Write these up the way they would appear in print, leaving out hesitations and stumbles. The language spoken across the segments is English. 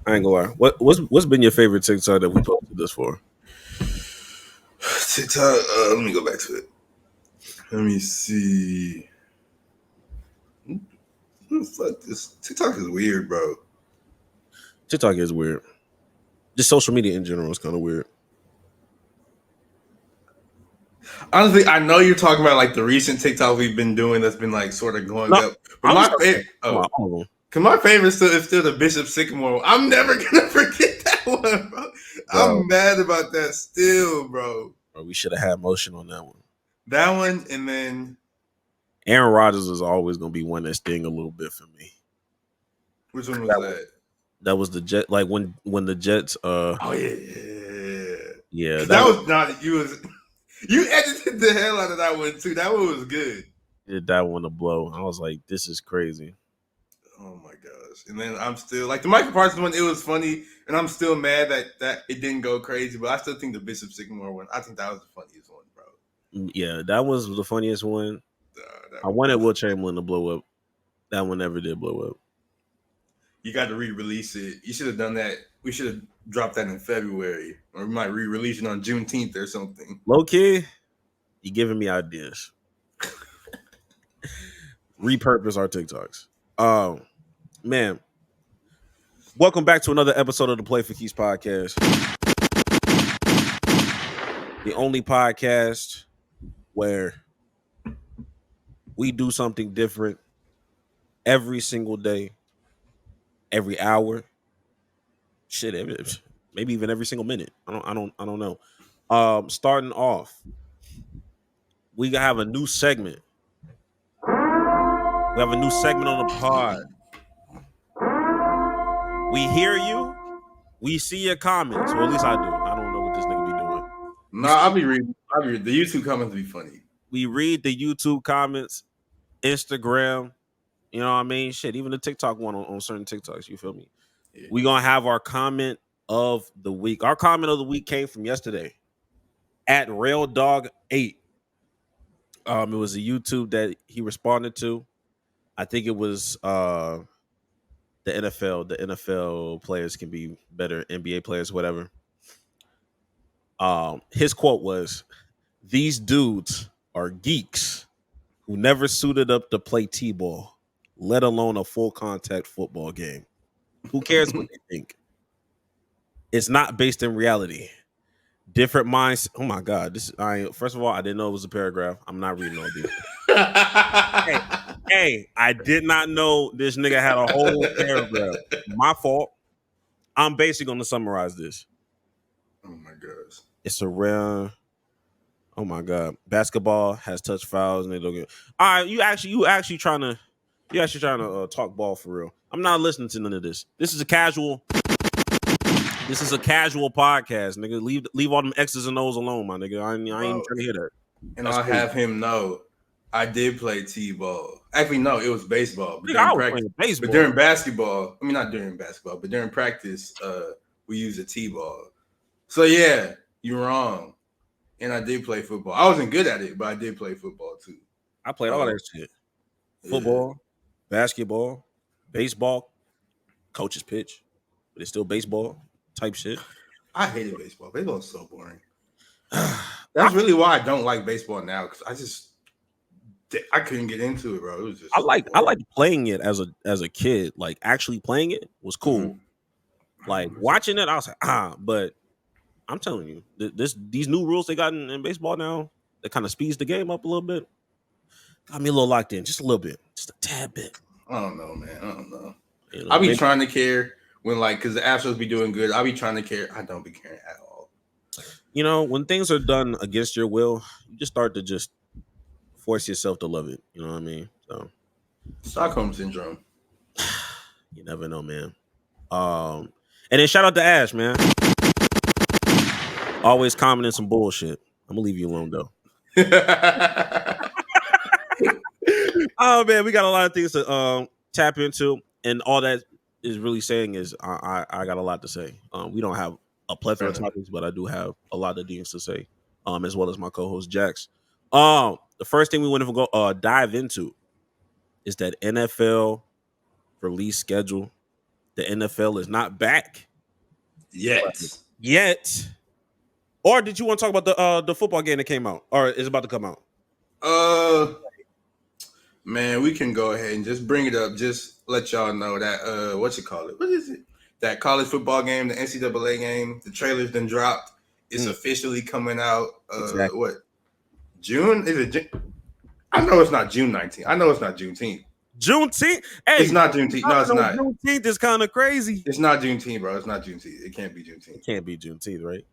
I ain't gonna lie. What's been your favorite TikTok that we posted this for? TikTok. Let me go back to it. Let me see. Fuck this. TikTok is weird, bro. TikTok is weird. Just social media in general is kind of weird. Honestly, I know you're talking about like the recent TikTok we've been doing that's been like sort of going up. But I'm my just favorite, all of them. cause my favorite is still the Bishop Sycamore one. I'm never gonna forget that one, bro. I'm mad about that still, bro. We should have had motion on that one. That one, and then Aaron Rodgers is always gonna be one that sting a little bit for me. Which one was that? That was the Jet. Like when the Jets. Oh yeah. That was not you. You edited the hell out of that one too. That one was good. Did that one to blow? I was like, this is crazy. Oh my gosh! And then I'm still like the Michael Parsons one. It was funny, and I'm still mad that it didn't go crazy. But I still think the Bishop Sycamore one. I think that was the funniest one, bro. Yeah, that was the funniest one. I wanted Will Chamberlain to blow up. That one never did blow up. You got to re-release it. You should have done that. We should have dropped that in February, or we might re-release it on Juneteenth or something. Low key, you giving me ideas. Repurpose our TikToks. Man, welcome back to another episode of the Play for Keys podcast. The only podcast where we do something different every single day, every hour. Shit, maybe even every single minute. I don't know. Starting off, we have a new segment. We have a new segment on the pod. We hear you. We see your comments. Or at least I do. I don't know what this nigga be doing. Nah, I'll be reading. The YouTube comments be funny. We read the YouTube comments, Instagram. You know what I mean? Shit, even the TikTok one on certain TikToks. You feel me? Yeah. We gonna have our comment of the week. Our comment of the week came from yesterday at RailDog8. It was a YouTube that he responded to. I think it was the NFL. The NFL players can be better, NBA players, whatever. His quote was, "These dudes are geeks who never suited up to play T-ball, let alone a full contact football game. Who cares what they think? It's not based in reality. Different minds." Oh my God! First of all, I didn't know it was a paragraph. I'm not reading all these. Hey, I did not know this nigga had a whole paragraph. My fault. I'm basically going to summarize this. Oh my gosh! It's a rare. Oh my God! Basketball has touch fouls and they don't get. All right, you actually trying to talk ball for real. I'm not listening to none of this. This is a casual podcast, nigga. Leave all them X's and O's alone, my nigga. I ain't even trying to hear that. And I'll have him know I did play T-ball. Actually, no, it was baseball. But during practice, baseball. But during basketball, I mean not during basketball, but during practice, we used a T-ball. So yeah, you're wrong. And I did play football. I wasn't good at it, but I did play football too. I played all that shit. Football, basketball, baseball, coach's pitch, but it's still baseball type shit. I hated baseball. Baseball is so boring. That's really why I don't like baseball now, because I couldn't get into it, bro. It was just I like playing it as a kid. Like actually playing it was cool. Mm-hmm. Like watching it, I was like, but I'm telling you, these new rules they got in baseball now, that kind of speeds the game up a little bit. Got me a little locked in, just a little bit, just a tad bit. I don't know, man. I don't know. You know, I be trying to care when because the Astros be doing good. I be trying to care. I don't be caring at all. You know, when things are done against your will, you just start to just force yourself to love it. You know what I mean? So Stockholm syndrome. You never know, man. And then shout out to Ash, man. Always commenting some bullshit. I'm gonna leave you alone though. Oh man, we got a lot of things to tap into, and all that is really saying is I got a lot to say. We don't have a plethora of topics, but I do have a lot of things to say, as well as my co-host Jax. The first thing we want to go dive into is that NFL release schedule the NFL is not back yet. Or did you want to talk about the football game that came out, or is about to come out? Man, we can go ahead and just bring it up. Just let y'all know that what is it? That college football game, the NCAA game. The trailer's been dropped. It's officially coming out. Exactly. What? June? Is it? I know it's not June 19th. I know it's not Juneteenth. Juneteenth? Hey, it's not Juneteenth. No, it's not. Juneteenth is kind of crazy. It's not Juneteenth, bro. It's not Juneteenth. It can't be Juneteenth. It can't be Juneteenth, right?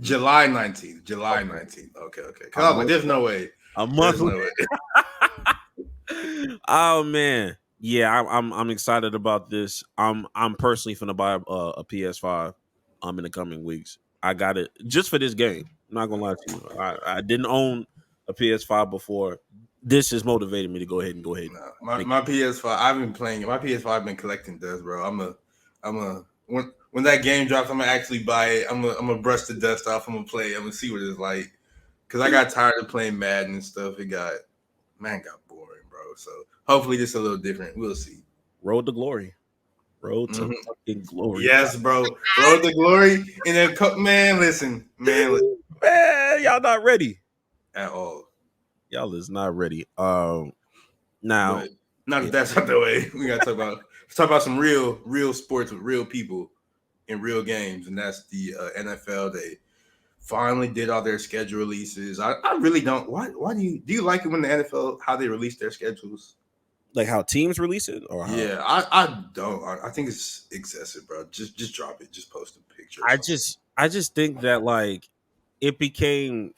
July 19th. July 19th. Okay. Cause I was like, there's no way. A month. No way. Oh man, yeah, I'm excited about this. I'm personally finna buy a PS5 in the coming weeks. I got it just for this game. I'm not gonna lie to you. I didn't own a PS5 before. This has motivated me to go ahead. No, my PS5. I've been playing it. My PS5 been collecting dust, bro. When that game drops, I'm gonna actually buy it. I'm gonna brush the dust off. I'm gonna play it. I'm gonna see what it's like. Cause I got tired of playing Madden and stuff. It got boring, bro. So hopefully this is a little different. We'll see. Road to glory. Road to fucking glory. Yes, bro. Road to glory. And then, man, listen. Man, y'all not ready at all. Y'all is not ready. Now, but not that that's not the way. We gotta talk about some real sports with real people in real games, and that's the NFL. They finally did all their schedule releases. I really don't. Why do you like it when the NFL how they release their schedules? Like how teams release it, or how? Yeah, I don't. I think it's excessive, bro. Just drop it. Just post a picture. I just think that like it became.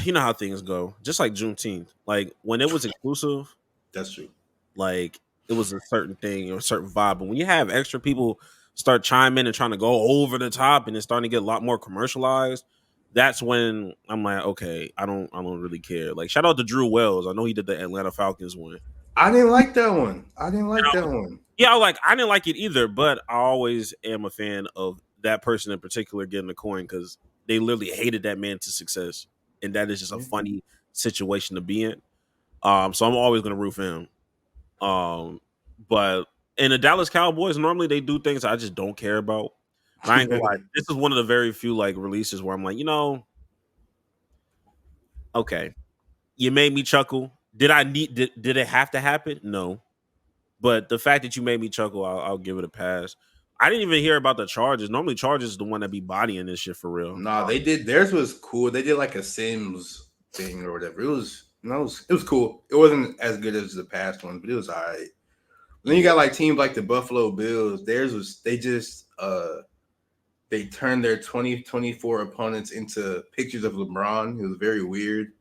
You know how things go. Just like Juneteenth, like when it was exclusive. That's true. Like it was a certain thing or a certain vibe, but when you have extra people start chiming and trying to go over the top, and it's starting to get a lot more commercialized, that's when I'm like, okay, I don't really care. Like shout out to Drew Wells. I know he did the Atlanta Falcons one. I didn't like that one. Yeah, I didn't like it either, but I always am a fan of that person in particular getting the coin because they literally hated that man to success. And that is just a funny situation to be in. So I'm always gonna root for him. But in the Dallas Cowboys, normally they do things I just don't care about. I ain't gonna lie. This is one of the very few like releases where I'm like, okay, you made me chuckle. Did it have to happen? No. But the fact that you made me chuckle, I'll give it a pass. I didn't even hear about the Chargers. Normally, Chargers is the one that be bodying this shit for real. Nah, they did. Theirs was cool. They did like a Sims thing or whatever. It was cool. It wasn't as good as the past ones, but it was all right. Then you got like teams like the Buffalo Bills. Theirs was they turned their 2024 opponents into pictures of LeBron. It was very weird.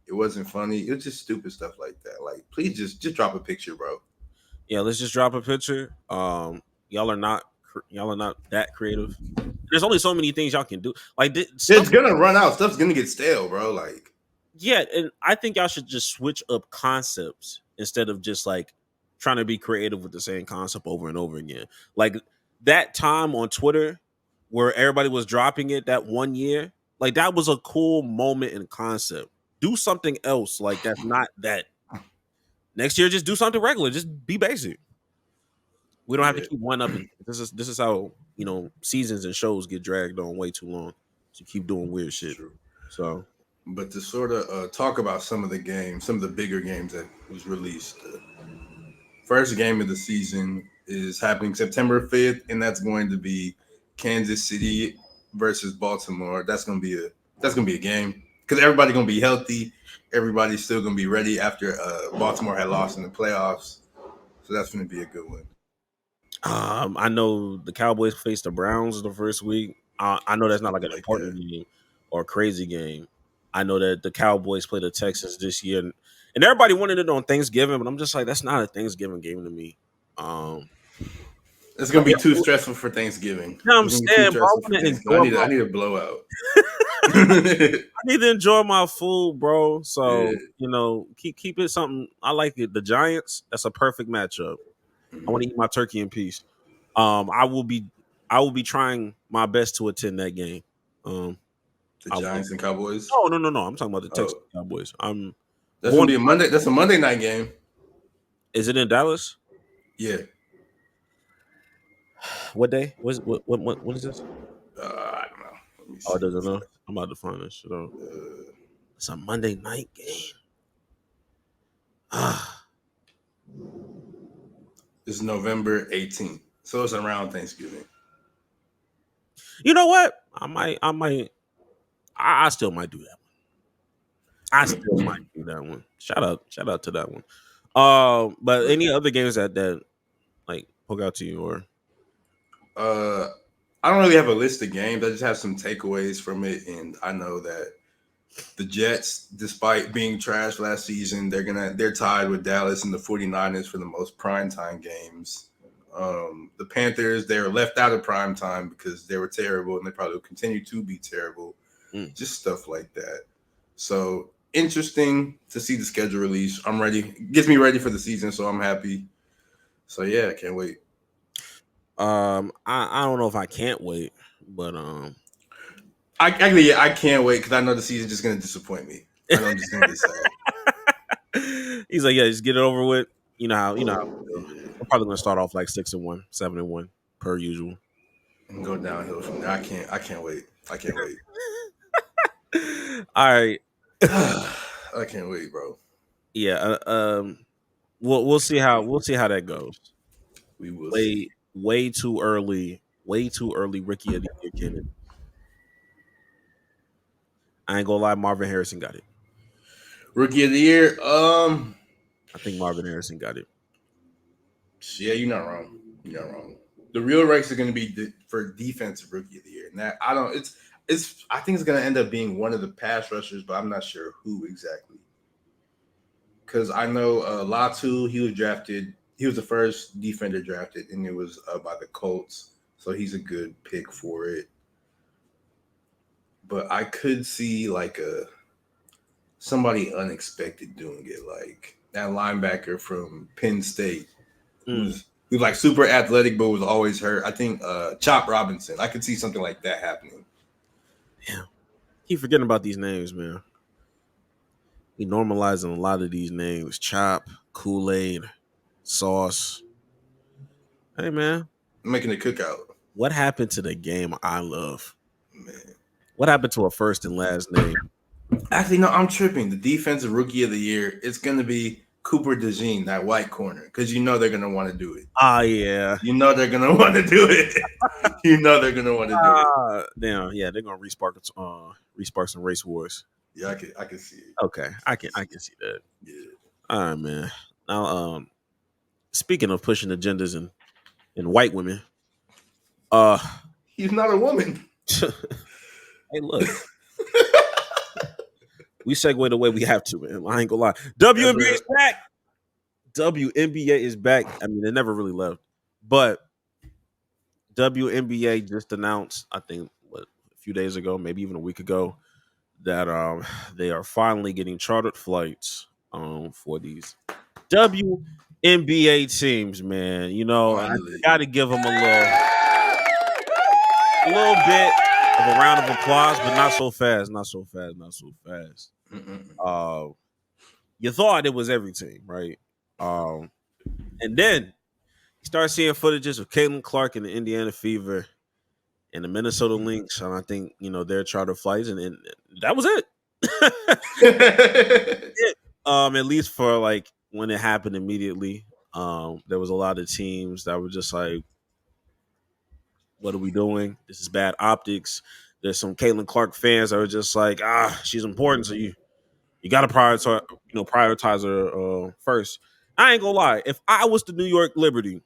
It wasn't funny. It was just stupid stuff like that. Like, please just drop a picture, bro. Yeah, let's just drop a picture. Y'all are not that creative. There's only so many things y'all can do. Like it's gonna run out. Stuff's gonna get stale, bro. Like, yeah, and I think y'all should just switch up concepts instead of just like trying to be creative with the same concept over and over again. Like that time on Twitter where everybody was dropping it that one year, like that was a cool moment and concept. Do something else like that's not that. Next year, just do something regular. Just be basic. We don't have to keep one up. This is how seasons and shows get dragged on way too long. So keep doing weird shit. True. So, but to sort of talk about some of the games, some of the bigger games that was released. First game of the season is happening September 5th, and that's going to be Kansas City versus Baltimore. That's gonna be a game because everybody's gonna be healthy. Everybody's still gonna be ready after Baltimore had lost in the playoffs. So that's gonna be a good one. I know the Cowboys faced the Browns the first week. I know that's not like an important game or a crazy game. I know that the Cowboys play the Texans this year, and everybody wanted it on Thanksgiving, but I'm just like, that's not a Thanksgiving game to me. It's gonna be too stressful for Thanksgiving. No, I'm saying, I need a blowout. I need to enjoy my food, bro. So keep it something. I like it. The Giants. That's a perfect matchup. I want to eat my turkey in peace. I will be trying my best to attend that game. The Giants and Cowboys? No. I'm talking about the Texas Cowboys. That's gonna be a Monday. That's a Monday night game. Is it in Dallas? Yeah. What day? What is this? I don't know. Let me Oh, see. it doesn't know. I'm about to find this shit out. It's a Monday night game. It's November 18th, so it's around Thanksgiving. You know what? I still might do that one. I still might do that one. Shout out to that one. But any other games that like poke out to you or? I don't really have a list of games. I just have some takeaways from it, and I know that the Jets, despite being trash last season, they're tied with Dallas and the 49ers for the most primetime games. The Panthers, they were left out of primetime because they were terrible, and they probably will continue to be terrible. Just stuff like that. So interesting to see the schedule release. I'm ready. Gets me ready for the season, so I'm happy. So yeah, I can't wait. I don't know if I can't wait, but I can't wait because I know the season's just gonna disappoint me. I know I'm just gonna get sad. He's like, yeah, just get it over with. You know how we're probably gonna start off like 6-1, 7-1 per usual, and go downhill from there. I can't wait. I can't wait. All right. I can't wait, bro. Yeah. We'll see how that goes. We will see. Way too early. Way too early. Rookie of the year candidate. I ain't gonna lie. Marvin Harrison got it. Rookie of the year. I think Marvin Harrison got it. Yeah, you're not wrong. You're not wrong. The real race is going to be for defensive rookie of the year. Now, I don't. It's. I think it's going to end up being one of the pass rushers, but I'm not sure who exactly. Because I know Latu, he was drafted. He was the first defender drafted, and it was by the Colts, so he's a good pick for it. But I could see like somebody unexpected doing it, like that linebacker from Penn State, who's like super athletic but was always hurt. I think Chop Robinson. I could see something like that happening. Yeah, keep forgetting about these names, man. We normalizing a lot of these names: Chop, Kool-Aid, Sauce. Hey, man, I'm making a cookout. What happened to the game I love? Man, what happened to a first and last name? Actually, no, I'm tripping. The defensive rookie of the year, it's going to be Cooper DeJean, that white corner, because you know they're going to want to do it. Yeah. You know they're going to want to do it. You know they're going to want to do it. Damn, yeah, they're going to respark some race wars. Yeah, I can see it. Okay, I can see that. Yeah. All right, man. Now, speaking of pushing agendas and white women, he's not a woman. Hey, look. We segue the way we have to, man. I ain't gonna lie. WNBA is back. WNBA is back. I mean, they never really left, but WNBA just announced, I think, a few days ago, maybe even a week ago, that they are finally getting chartered flights for these WNBA teams. Man, you know, I got to give them a little bit of a round of applause, but not so fast. You thought it was every team, right? And then you start seeing footages of Caitlin Clark and the Indiana Fever and the Minnesota Lynx, and I think their charter flights, and that was it. At least for like when it happened immediately, there was a lot of teams that were just like, "What are we doing? This is bad optics." There's some Caitlin Clark fans that were just like, she's important, so you got to prioritize her first. I ain't gonna lie. If I was the New York Liberty,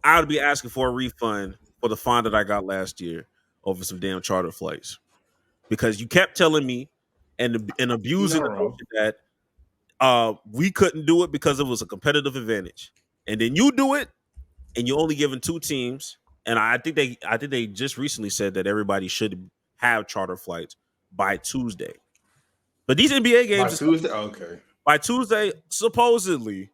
I would be asking for a refund for the fine that I got last year over some damn charter flights, because you kept telling me and abusing the notion that we couldn't do it because it was a competitive advantage, and then you do it, and you're only giving two teams. And I think they just recently said that everybody should have charter flights by Tuesday. But these NBA games by Tuesday, supposedly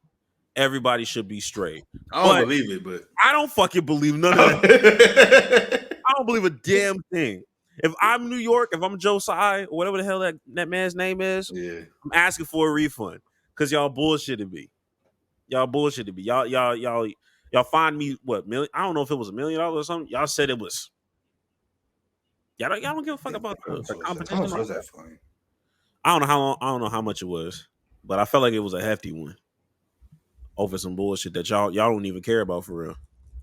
everybody should be straight. I don't believe it, but I don't fucking believe none of that. I don't believe a damn thing. If I'm New York, if I'm Joe Tsai or whatever the hell that man's name is, I'm asking for a refund because y'all bullshitted me. Y'all Y'all find me what million? I don't know if it was $1 million or something. Y'all said it was. Y'all don't give a fuck about the competition. How much was that fine? I don't know how long, I don't know how much it was, but I felt like it was a hefty one over some bullshit that y'all don't even care about for real.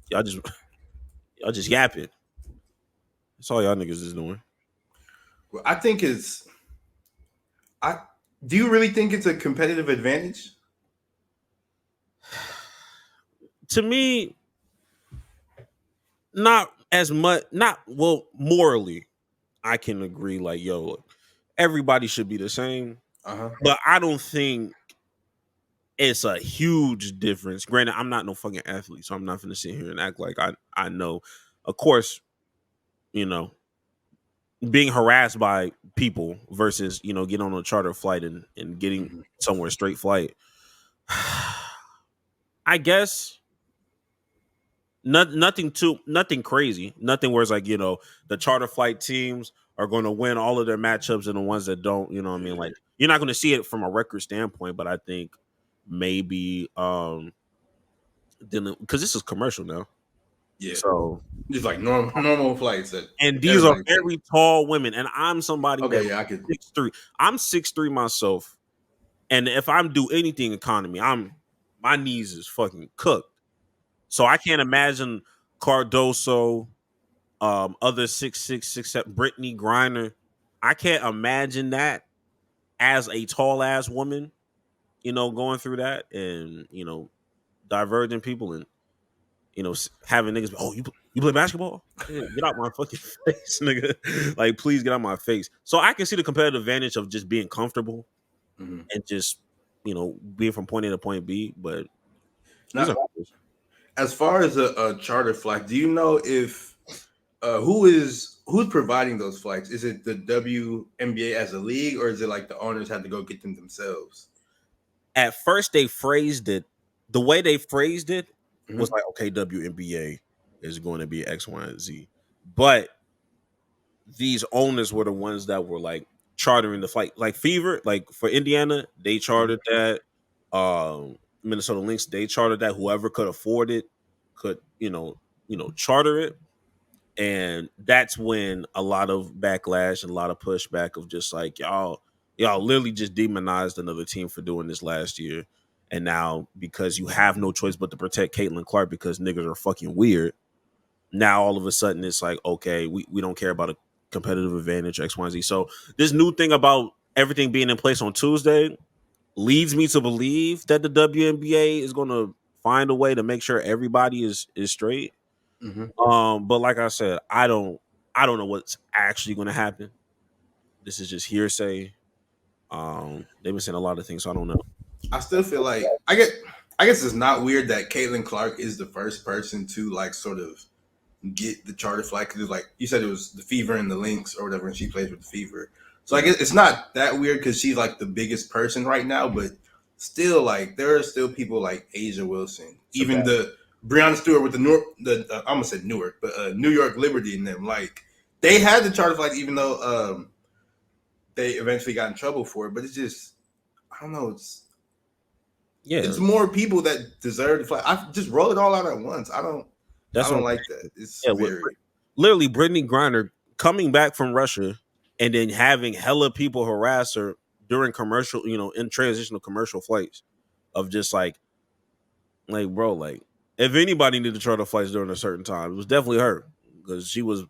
Y'all just yapping. That's all y'all niggas is doing. Well, I think do you really think it's a competitive advantage? To me, not as much. Not well, morally, I can agree. Like, yo, everybody should be the same. But I don't think it's a huge difference. Granted, I'm not no fucking athlete, so I'm not gonna sit here and act like I know. Of course, you know, being harassed by people versus, getting on a charter flight and getting somewhere straight flight. I guess nothing crazy. Nothing where it's like, the charter flight teams are going to win all of their matchups and the ones that don't, you know what I mean? Like, you're not going to see it from a record standpoint, but I think maybe because this is commercial now. Yeah. So just like normal flights and these are very tall women, and I'm somebody I could 6'3". I'm 6'3" myself, and if I'm do anything economy, my knees is fucking cooked. So I can't imagine Cardoso, other 6'6", 6'7", Brittany Griner. I can't imagine that as a tall ass woman, going through that and diverging people and having niggas. Oh, you play basketball? Yeah, get out my fucking face, nigga. Like, please get out my face. So I can see the competitive advantage of just being comfortable and just being from point A to point B. But now, as far as a charter flight, do you know if who's providing those flights? Is it the WNBA as a league, or is it like the owners had to go get them themselves? At first, they phrased it. The way they phrased it was like, okay, WNBA is going to be X, Y, and Z. But these owners were the ones that were like chartering the flight. Like Fever, like for Indiana, they chartered that. Minnesota Lynx, they chartered that. Whoever could afford it could, charter it. And that's when a lot of backlash and a lot of pushback of just like, y'all literally just demonized another team for doing this last year. And now, because you have no choice but to protect Caitlin Clark because niggas are fucking weird, now all of a sudden it's like, okay, we don't care about a competitive advantage, X, Y, and Z. So this new thing about everything being in place on Tuesday leads me to believe that the WNBA is going to find a way to make sure everybody is straight. But like I said, I don't know what's actually going to happen. This is just hearsay. They've been saying a lot of things, so I don't know. I still feel like I guess it's not weird that Caitlin Clark is the first person to like sort of get the charter flight, because like you said, it was the Fever and the Lynx or whatever, and she plays with the Fever. So I guess it's not that weird because she's like the biggest person right now, but still, like there are still people like Asia Wilson, even the Breonna Stewart with I almost said Newark, but New York Liberty and them, like they had the charter flight even though they eventually got in trouble for it. But it's just, I don't know, it's more people that deserve the flight. I just roll it all out at once. I don't like that. It's literally Brittany Griner coming back from Russia and then having hella people harass her during commercial, in transitional commercial flights of just like bro, like if anybody needed to charter flights during a certain time, it was definitely her because she was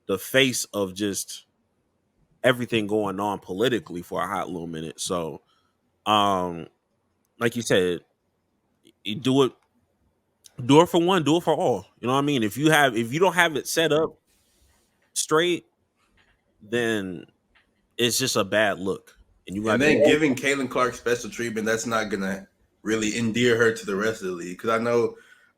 the face of just everything going on politically for a hot little minute. So, like you said, you do it for one, do it for all. You know what I mean? If you don't have it set up straight, then it's just a bad look. And then giving Caitlin Clark special treatment, that's not gonna really endear her to the rest of the league. Because I know,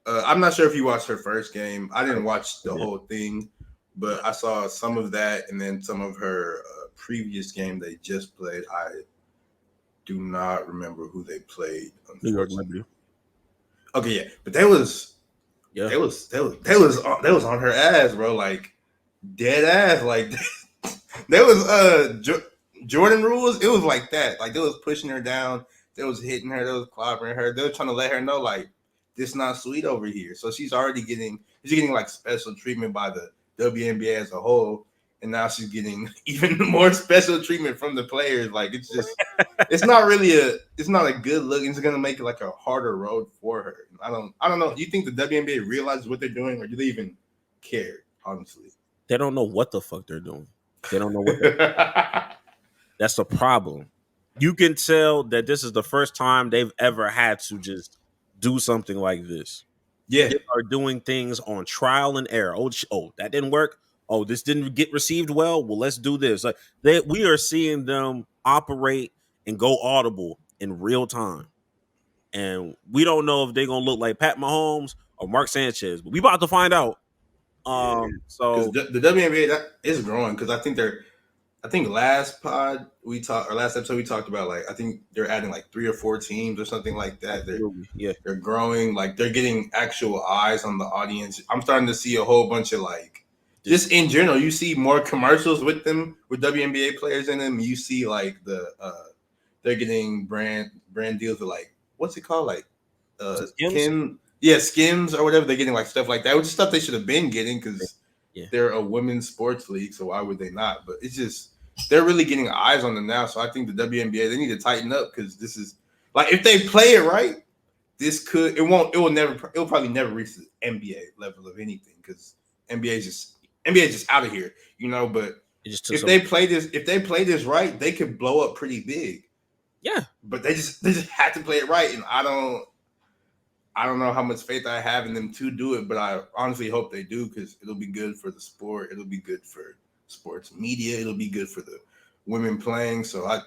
I'm not sure if you watched her first game. I didn't watch the whole thing, but I saw some of that and then some of her previous game they just played. I do not remember who they played. New York Liberty. Okay, yeah, but they was on her ass, bro. Like dead ass. Like there was Jordan rules. It was like that. Like they was pushing her down. They was hitting her. They was clobbering her. They were trying to let her know, like, this not sweet over here. So she's getting like special treatment by the WNBA as a whole. And now she's getting even more special treatment from the players. Like it's just, it's not a good look. It's gonna make it like a harder road for her. I don't know. Do you think the WNBA realizes what they're doing, or do they even care? Honestly, they don't know what the fuck they're doing. They don't know what. That's a problem. You can tell that this is the first time they've ever had to just do something like this. Yeah, they are doing things on trial and error. Oh, that didn't work. Oh, this didn't get received well. Well, let's do this. Like we are seeing them operate and go audible in real time, and we don't know if they're gonna look like Pat Mahomes or Mark Sanchez, but we about to find out. So the WNBA that is growing because I think last episode we talked about like I think they're adding like 3 or 4 teams or something like that. They're growing, like they're getting actual eyes on the audience. I'm starting to see a whole bunch of like just in general, you see more commercials with them with WNBA players in them. You see like they're getting brand deals with like what's it called like Skims or whatever. They're getting like stuff like that, which is stuff they should have been getting because they're a women's sports league. So why would they not? But it's just they're really getting eyes on them now. So I think the WNBA they need to tighten up because this is like if they play it right, it'll probably never reach the NBA level of anything because NBA is just out of here, you know. But if they play this right, they could blow up pretty big. Yeah, but they just have to play it right, and I don't know how much faith I have in them to do it, but I honestly hope they do because it'll be good for the sport. It'll be good for sports media. It'll be good for the women playing. So I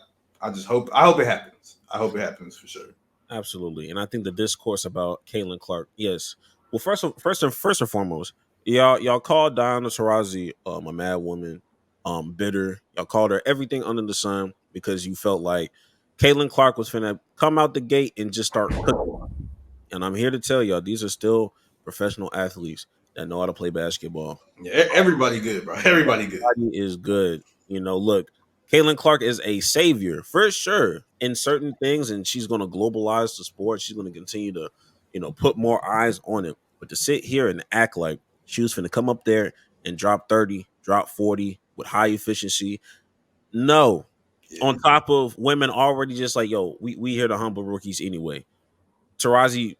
hope it happens. I hope it happens for sure. Absolutely, and I think the discourse about Caitlin Clark, yes. Well, first and foremost, y'all called Diana Taurasi a mad woman, bitter. Y'all called her everything under the sun because you felt like Caitlin Clark was finna come out the gate and just start cooking. And I'm here to tell y'all, these are still professional athletes that know how to play basketball. Yeah, everybody good, bro. Everybody is good. You know, look, Caitlin Clark is a savior for sure in certain things, and she's going to globalize the sport. She's going to continue to, put more eyes on it. But to sit here and act like she was going to come up there and drop 30, drop 40 with high efficiency, no. Yeah. On top of women already just like, yo, we here to humble rookies anyway. Taurasi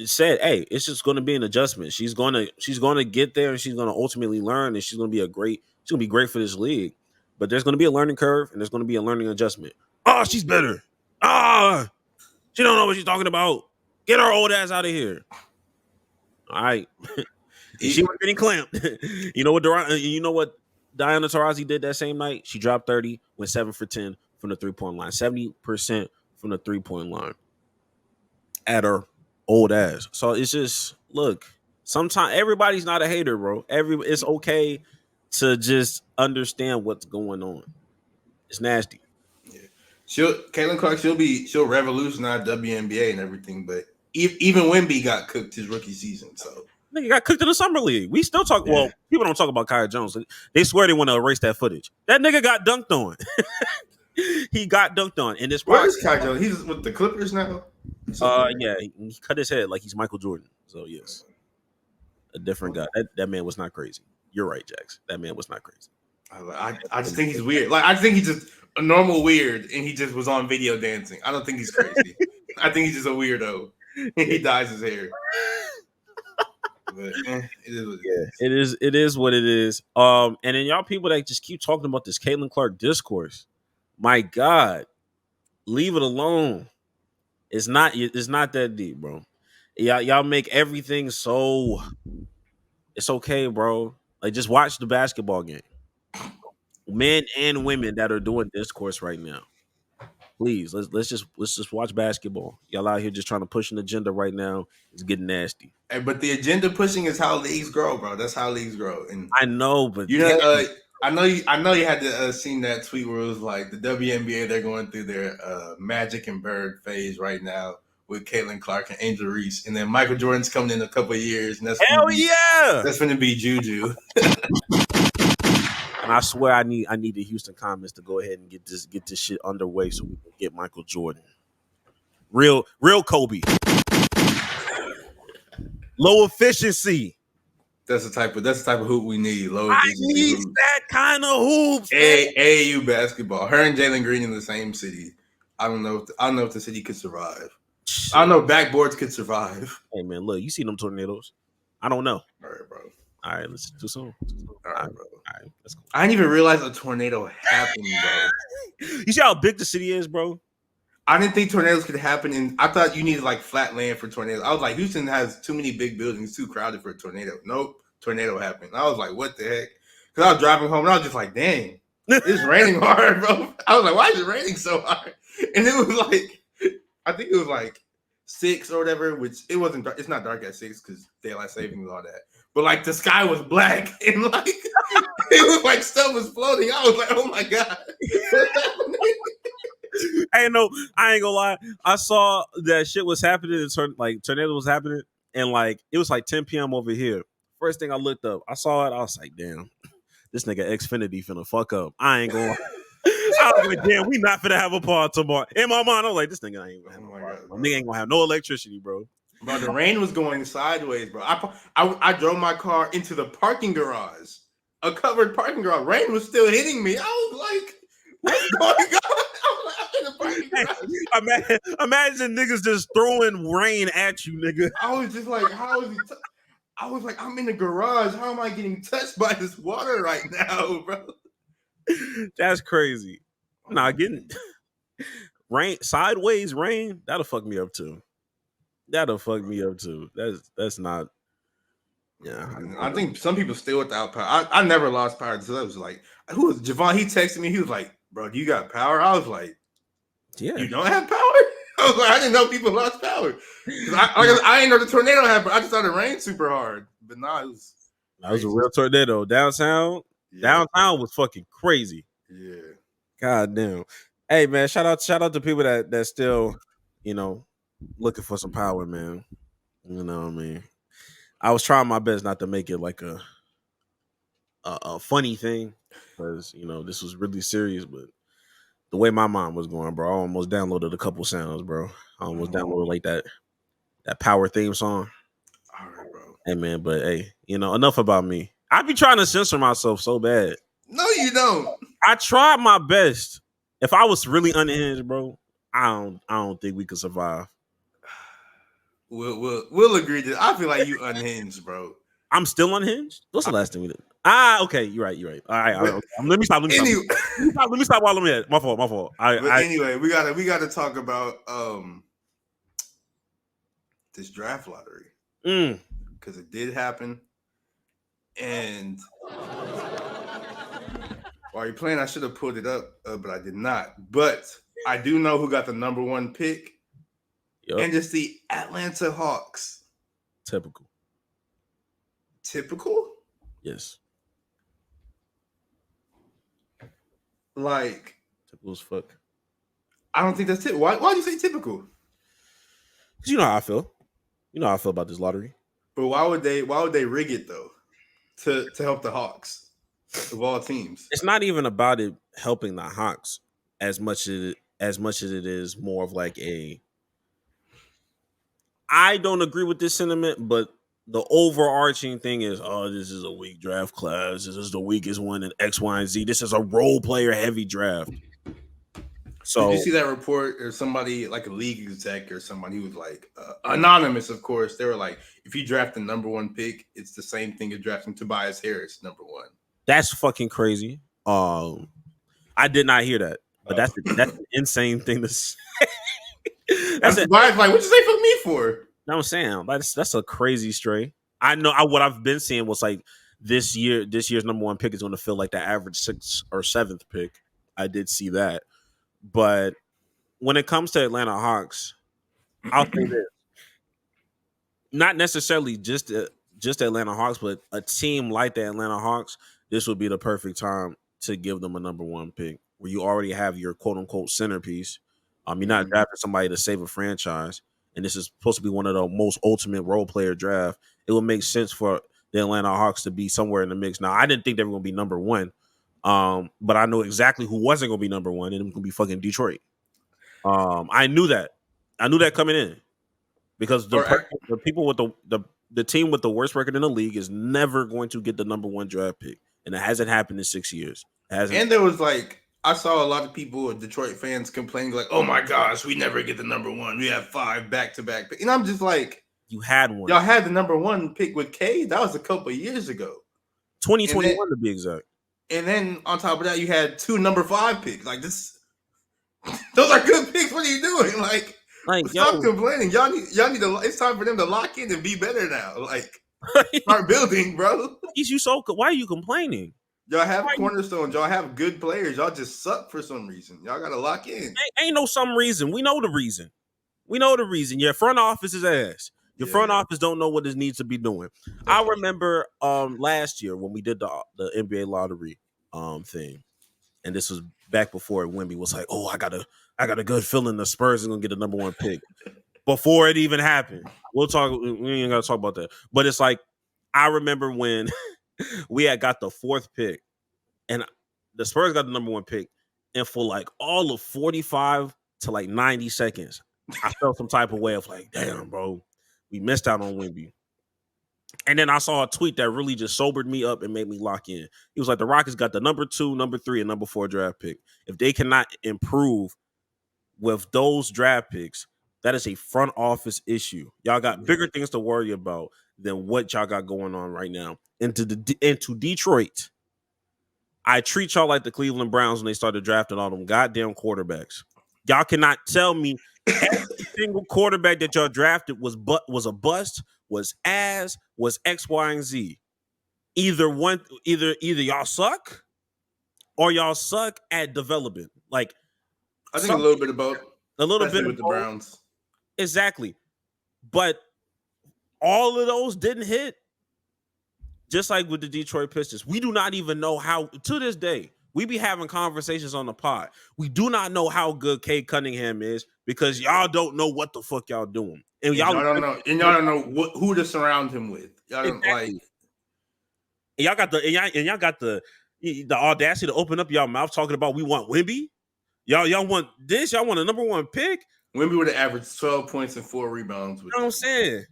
said, "Hey, it's just going to be an adjustment. She's going to get there, and she's going to ultimately learn, and she's going to be great for this league. But there's going to be a learning curve, and there's going to be a learning adjustment. Oh, she's better. She don't know what she's talking about. Get her old ass out of here. All right, she was getting clamped. You know what? Diana Taurasi did that same night. She dropped 30, went 7 for 10 from the 3-point line, 70% from the 3-point line." At her old ass. So it's just look. Sometimes everybody's not a hater, bro. It's okay to just understand what's going on. It's nasty. Yeah, Caitlin Clark. She'll revolutionize WNBA and everything. But even Wemby got cooked his rookie season. So nigga got cooked in the summer league. We still talk. Yeah. Well, people don't talk about Kai Jones. They swear they want to erase that footage. That nigga got dunked on. He got dunked on. And this where is Kai Jones? He's with the Clippers now. Yeah, he cut his head like he's Michael Jordan. So yes, a different guy. That man was not crazy. You're right, Jax. That man was not crazy. I just think he's weird. Like I think he's just a normal weird, and he just was on video dancing. I don't think he's crazy. I think he's just a weirdo. He dyes his hair. But it is what it is. And then y'all people that just keep talking about this Caitlin Clark discourse. My God, leave it alone. It's not that deep, bro. Y'all make everything so it's okay, bro. Like just watch the basketball game. Men and women that are doing discourse right now. Please, let's just watch basketball. Y'all out here just trying to push an agenda right now. It's getting nasty. Hey, but the agenda pushing is how leagues grow, bro. That's how leagues grow. And I know, but I know you had to seen that tweet where it was like the WNBA, they're going through their Magic and Bird phase right now with Caitlin Clark and Angel Reese, and then Michael Jordan's coming in a couple of years, and that's going to be Juju. And I swear I need the Houston Comets to go ahead and get this shit underway so we can get Michael Jordan, real Kobe. Low efficiency. That's the type of hoop we need. Low I efficiency need hoops. that kind of hoops. AAU basketball. Her and Jalen Green in the same city. I don't know if the city could survive. Shit. I don't know if backboards could survive. Hey man, look, you see them tornadoes? I don't know. All right, bro. All right, let's do soon. All right, bro. All right, let's go. I didn't even realize a tornado happened, bro. You see how big the city is, bro? I didn't think tornadoes could happen, and I thought you needed like flat land for tornadoes. I was like, Houston has too many big buildings, too crowded for a tornado. Nope, tornado happened. I was like, what the heck? Because I was driving home, and I was just like, dang, it's raining hard, bro. I was like, why is it raining so hard? And it was like, I think it was like 6 or whatever, which it wasn't dark. It's not dark at 6 because daylight savings and all that. But like the sky was black and like it was like stuff was floating. I was like, oh my God. I ain't gonna lie. I saw that shit was happening. Tornado was happening, and like it was like 10 p.m. over here. First thing I looked up, I saw it. I was like, damn, this nigga Xfinity finna fuck up. I ain't gonna lie. I was like, damn, we not finna have a pod tomorrow. In my mind, I was like, this nigga ain't gonna have nigga ain't gonna have no electricity, bro. Bro, the rain was going sideways, bro. I drove my car into the parking garage, a covered parking garage. Rain was still hitting me. I was like, what's going on? I'm in the parking garage. Imagine niggas just throwing rain at you, nigga. I was just like, how is he? I was like, I'm in the garage. How am I getting touched by this water right now, bro? That's crazy. Nah, getting rain, sideways rain, that'll fuck me up too. That's not. Yeah, I think some people still without power. I never lost power. So I was like, who was Javon? He texted me. He was like, bro, do you got power? I was like, yeah. You don't have power? I was like, I didn't know people lost power. I didn't know the tornado happened. I just thought it rained super hard. But nah, it was a real tornado. Downtown was fucking crazy. Yeah. God damn. Hey man, shout out to people that still, looking for some power, man. You know what I mean? I was trying my best not to make it like a funny thing, because this was really serious, but the way my mind was going, bro, I almost downloaded a couple sounds, bro. I almost downloaded like that power theme song. All right, bro. Hey man, but hey, enough about me. I be trying to censor myself so bad. No, you don't. I tried my best. If I was really unhinged, bro, I don't think we could survive. We'll agree that I feel like you unhinged, bro. I'm still unhinged. What's the last thing we did? Okay, you're right. All right. Okay. Let me stop. Let me stop while I'm here. My fault. Anyway, we gotta talk about this draft lottery because it did happen, and while you're playing, I should have pulled it up, but I did not. But I do know who got the number 1 pick. Yep. And it's the Atlanta Hawks. Typical? Yes. Like typical as fuck. I don't think that's typical. Why'd you say typical? Because you know how I feel. You know how I feel about this lottery. But why would they rig it though? To help the Hawks of all teams. It's not even about it helping the Hawks as much as it is more of like I don't agree with this sentiment, but the overarching thing is, this is a weak draft class. This is the weakest one in X, Y, and Z. This is a role player heavy draft. So did you see that report or somebody like a league exec or somebody who was like anonymous, of course, they were like, if you draft the number 1 pick, it's the same thing as drafting Tobias Harris number 1. That's fucking crazy. I did not hear that, but that's an insane thing to say. That's like, what you say fuck me for? No, I'm saying that's a crazy stray. I know what I've been seeing was like this year's number 1 pick is going to feel like the average 6th or 7th pick. I did see that, but when it comes to Atlanta Hawks, I'll say this: not necessarily just Atlanta Hawks, but a team like the Atlanta Hawks, this would be the perfect time to give them a number 1 pick, where you already have your quote unquote centerpiece. You're not drafting somebody to save a franchise, and this is supposed to be one of the most ultimate role player draft. It would make sense for the Atlanta Hawks to be somewhere in the mix. Now, I didn't think they were going to be number 1, but I know exactly who wasn't going to be number 1, and it was going to be fucking Detroit. I knew that. I knew that coming in because the people with the team with the worst record in the league is never going to get the number 1 draft pick, and it hasn't happened in 6 years. And there was like, I saw a lot of people, Detroit fans, complaining like, "Oh my gosh, we never get the number 1. We have 5 back-to-back picks." And I'm just like, you had one. Y'all had the number 1 pick with K. That was a couple of years ago, 2021 to be exact. And then on top of that, you had 2 number 5 picks. Like this, those are good picks. What are you doing? Like stop complaining. Y'all need to. It's time for them to lock in and be better now. Like start building, bro. Why are you complaining? Y'all have cornerstones. Y'all have good players. Y'all just suck for some reason. Y'all got to lock in. Ain't no some reason. We know the reason. Your front office is ass. Your front office don't know what it needs to be doing. I remember last year when we did the NBA lottery thing, and this was back before Wemby was like, "Oh, I got a good feeling the Spurs are gonna get the number 1 pick." Before it even happened, we ain't gotta talk about that. But it's like, I remember when we had got the 4th pick, and the Spurs got the number 1 pick, and for like all of 45 to like 90 seconds, I felt some type of way of like, damn, bro, we missed out on Wemby. And then I saw a tweet that really just sobered me up and made me lock in. He was like, the Rockets got the number 2, number 3, and number 4 draft pick. If they cannot improve with those draft picks, that is a front office issue. Y'all got bigger things to worry about than what y'all got going on right now. Into Detroit, I treat y'all like the Cleveland Browns when they started drafting all them goddamn quarterbacks. Y'all cannot tell me every single quarterback that y'all drafted was a bust, was ass, was X, Y, and Z. Either y'all suck or y'all suck at development. Like, I think a little bit about with the Browns. Exactly. But all of those didn't hit. Just like with the Detroit Pistons. We do not even know how, to this day, we be having conversations on the pod. We do not know how good Cade Cunningham is because y'all don't know what the fuck y'all doing. And y'all don't know. And y'all don't know who to surround him with. Y'all don't like. And y'all got the audacity to open up y'all mouth talking about we want Wemby. Y'all want this. Y'all want a number 1 pick. Wemby would have averaged 12 points and 4 rebounds. You know what I'm saying?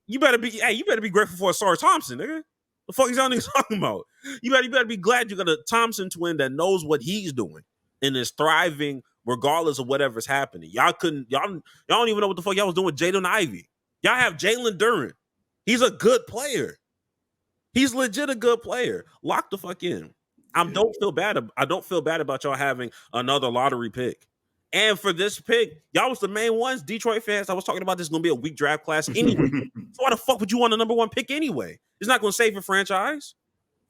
You better be grateful for a Sarge Thompson, nigga. The fuck is y'all niggas talking about? You better be glad you got a Thompson twin that knows what he's doing and is thriving regardless of whatever's happening. Y'all don't even know what the fuck y'all was doing with Jaden Ivey. Y'all have Jalen Duren. He's a good player. He's legit a good player. Lock the fuck in. I don't feel bad about y'all having another lottery pick. And for this pick, y'all was the main ones. Detroit fans, I was talking about this is going to be a weak draft class anyway. So why the fuck would you want a number 1 pick anyway? It's not going to save your franchise.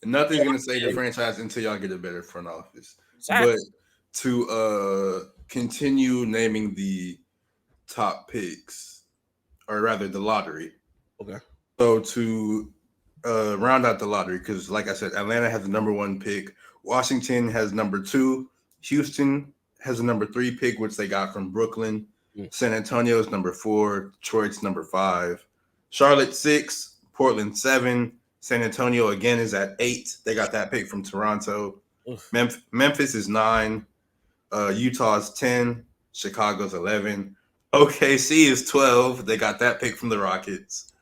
Nothing's going to save the franchise until y'all get a better front office. Exactly. But to continue naming the top picks, or rather the lottery. Okay. So to round out the lottery, because like I said, Atlanta has the number 1 pick. Washington has number 2. Houston has a number 3 pick, which they got from Brooklyn. San Antonio's number 4. Detroit's number 5. Charlotte 6. Portland 7. San Antonio again is at 8. They got that pick from Toronto. Memphis is 9. Utah's 10. Chicago's 11. OKC is 12. They got that pick from the Rockets.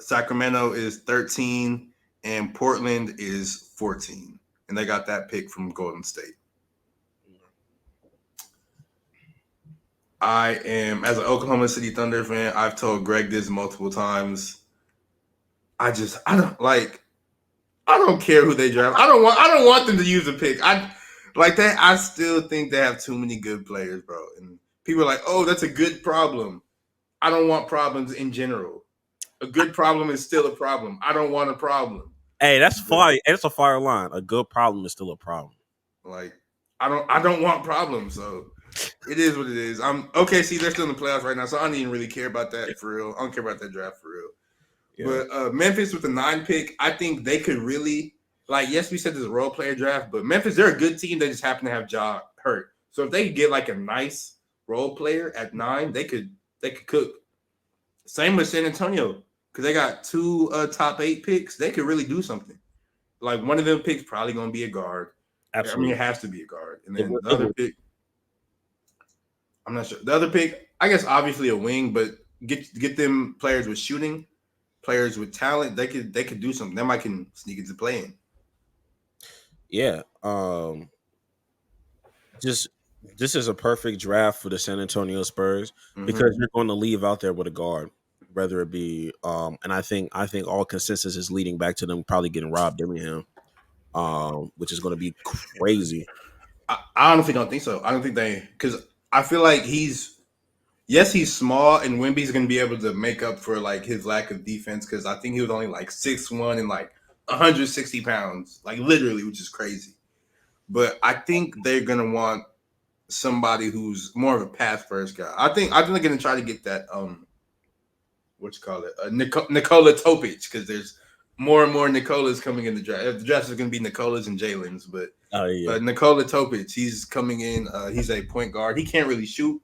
Sacramento is 13. And Portland is 14. And they got that pick from Golden State. I am, as an Oklahoma City Thunder fan, I've told Greg this multiple times. I don't care who they draft. I don't want them to use a pick. I still think they have too many good players, bro. And people are like, oh, that's a good problem. I don't want problems in general. A good problem is still a problem. I don't want a problem. Hey, that's fire. It's a fire line. A good problem is still a problem. Like, I don't want problems, so it is what it is. See, they're still in the playoffs right now, so I don't even really care about that for real. I don't care about that draft for real. Yeah. But Memphis with the 9 pick, I think they could really, like, yes, we said this is a role player draft, but Memphis, they're a good team. They just happen to have Ja hurt. So if they could get like a nice role player at 9, they could cook. Same with San Antonio, because they got 2 top 8 picks. They could really do something. Like, one of them picks probably going to be a guard. Absolutely. I mean, it has to be a guard. And then the other pick, I'm not sure. The other pick, I guess, obviously a wing, but get them players with shooting, players with talent. They could do something. Them I can sneak into playing. Yeah. Just this is a perfect draft for the San Antonio Spurs because you're going to leave out there with a guard, whether it be and I think all consensus is leading back to them probably getting Rob Dillingham, which is going to be crazy. I honestly don't think so. I don't think because I feel like he's small and Wemby's going to be able to make up for like his lack of defense because I think he was only like 6'1" and like 160 pounds, like literally, which is crazy. But I think they're going to want somebody who's more of a pass first guy. I think they're going to try to get that Nikola Topic because there's more and more Nicolas coming in the draft. The draft is going to be Nicolas and Jalen's, but Nikola Topic, he's coming in. He's a point guard. He can't really shoot,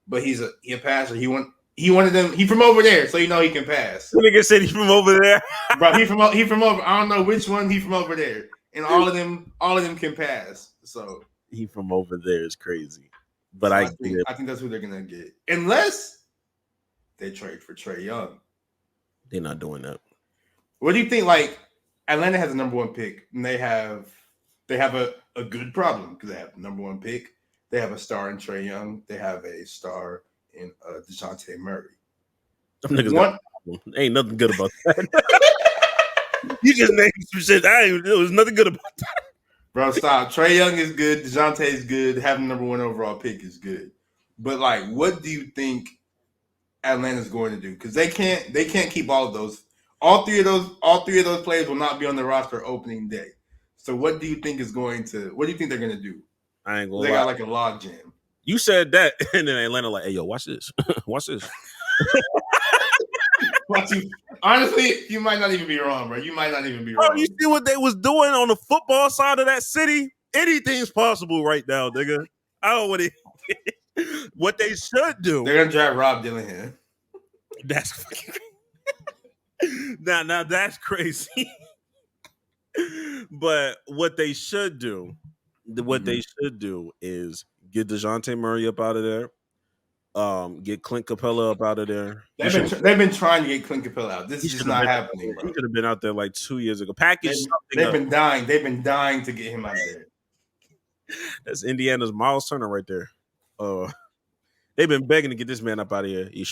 but he's a passer. He wanted them. He from over there, so you know he can pass. The nigga said he from over there, bro. He from over. I don't know which one. He from over there, and all of them can pass. So he from over there is crazy. But so I think that's who they're gonna get, unless they trade for Trae Young. They're not doing that. What do you think? Like Atlanta has a number 1 pick, and they have a good problem because they have the number 1 pick. They have a star in Trae Young. They have a star in DeJounte Murray. Them niggas ain't nothing good about that. You just named some shit. There was nothing good about that. Bro, stop. Trae Young is good. DeJounte is good. Having number 1 overall pick is good. But like, what do you think Atlanta's going to do? Because they can't keep all of those. All three of those players will not be on the roster opening day. So what do you think they're going to do? I ain't gonna lie. Got like a log jam. You said that, and then Atlanta like, hey, yo, watch this. Watch this. Honestly, you might not even be wrong, bro. You might not even be wrong. You see what they was doing on the football side of that city? Anything's possible right now, nigga. I don't want to. What they should do. They're gonna draft Rob Dillingham. That's fucking now that's crazy. But what they should do is get DeJounte Murray up out of there. Get Clint Capella up out of there. They've been trying to get Clint Capella out. This is just not happening, bro. He could have been out there like 2 years ago. They've been dying to get him out there. That's Indiana's Miles Turner right there. They've been begging to get this man up out of here. That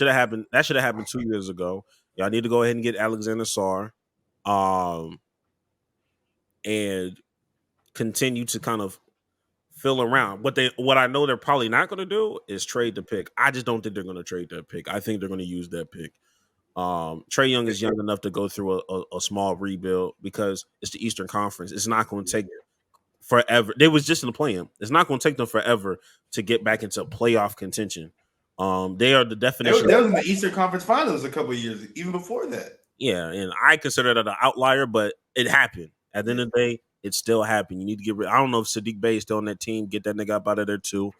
should have happened 2 years ago. Y'all need to go ahead and get Alexander Sarr. And continue to kind of fill around. What I know they're probably not going to do is trade the pick. I just don't think they're going to trade that pick. I think they're going to use that pick. Trae Young is young enough to go through a small rebuild because it's the Eastern Conference. It's not going to take forever. They was just in the play-in. It's not going to take them forever to get back into playoff contention. They are the definition. They was in the Eastern Conference Finals a couple of years, even before that. Yeah, and I consider that an outlier, but it happened. At the end of the day, it still happened. You need to get rid. I don't know if Sadiq Bey is still on that team. Get that nigga up out of there too.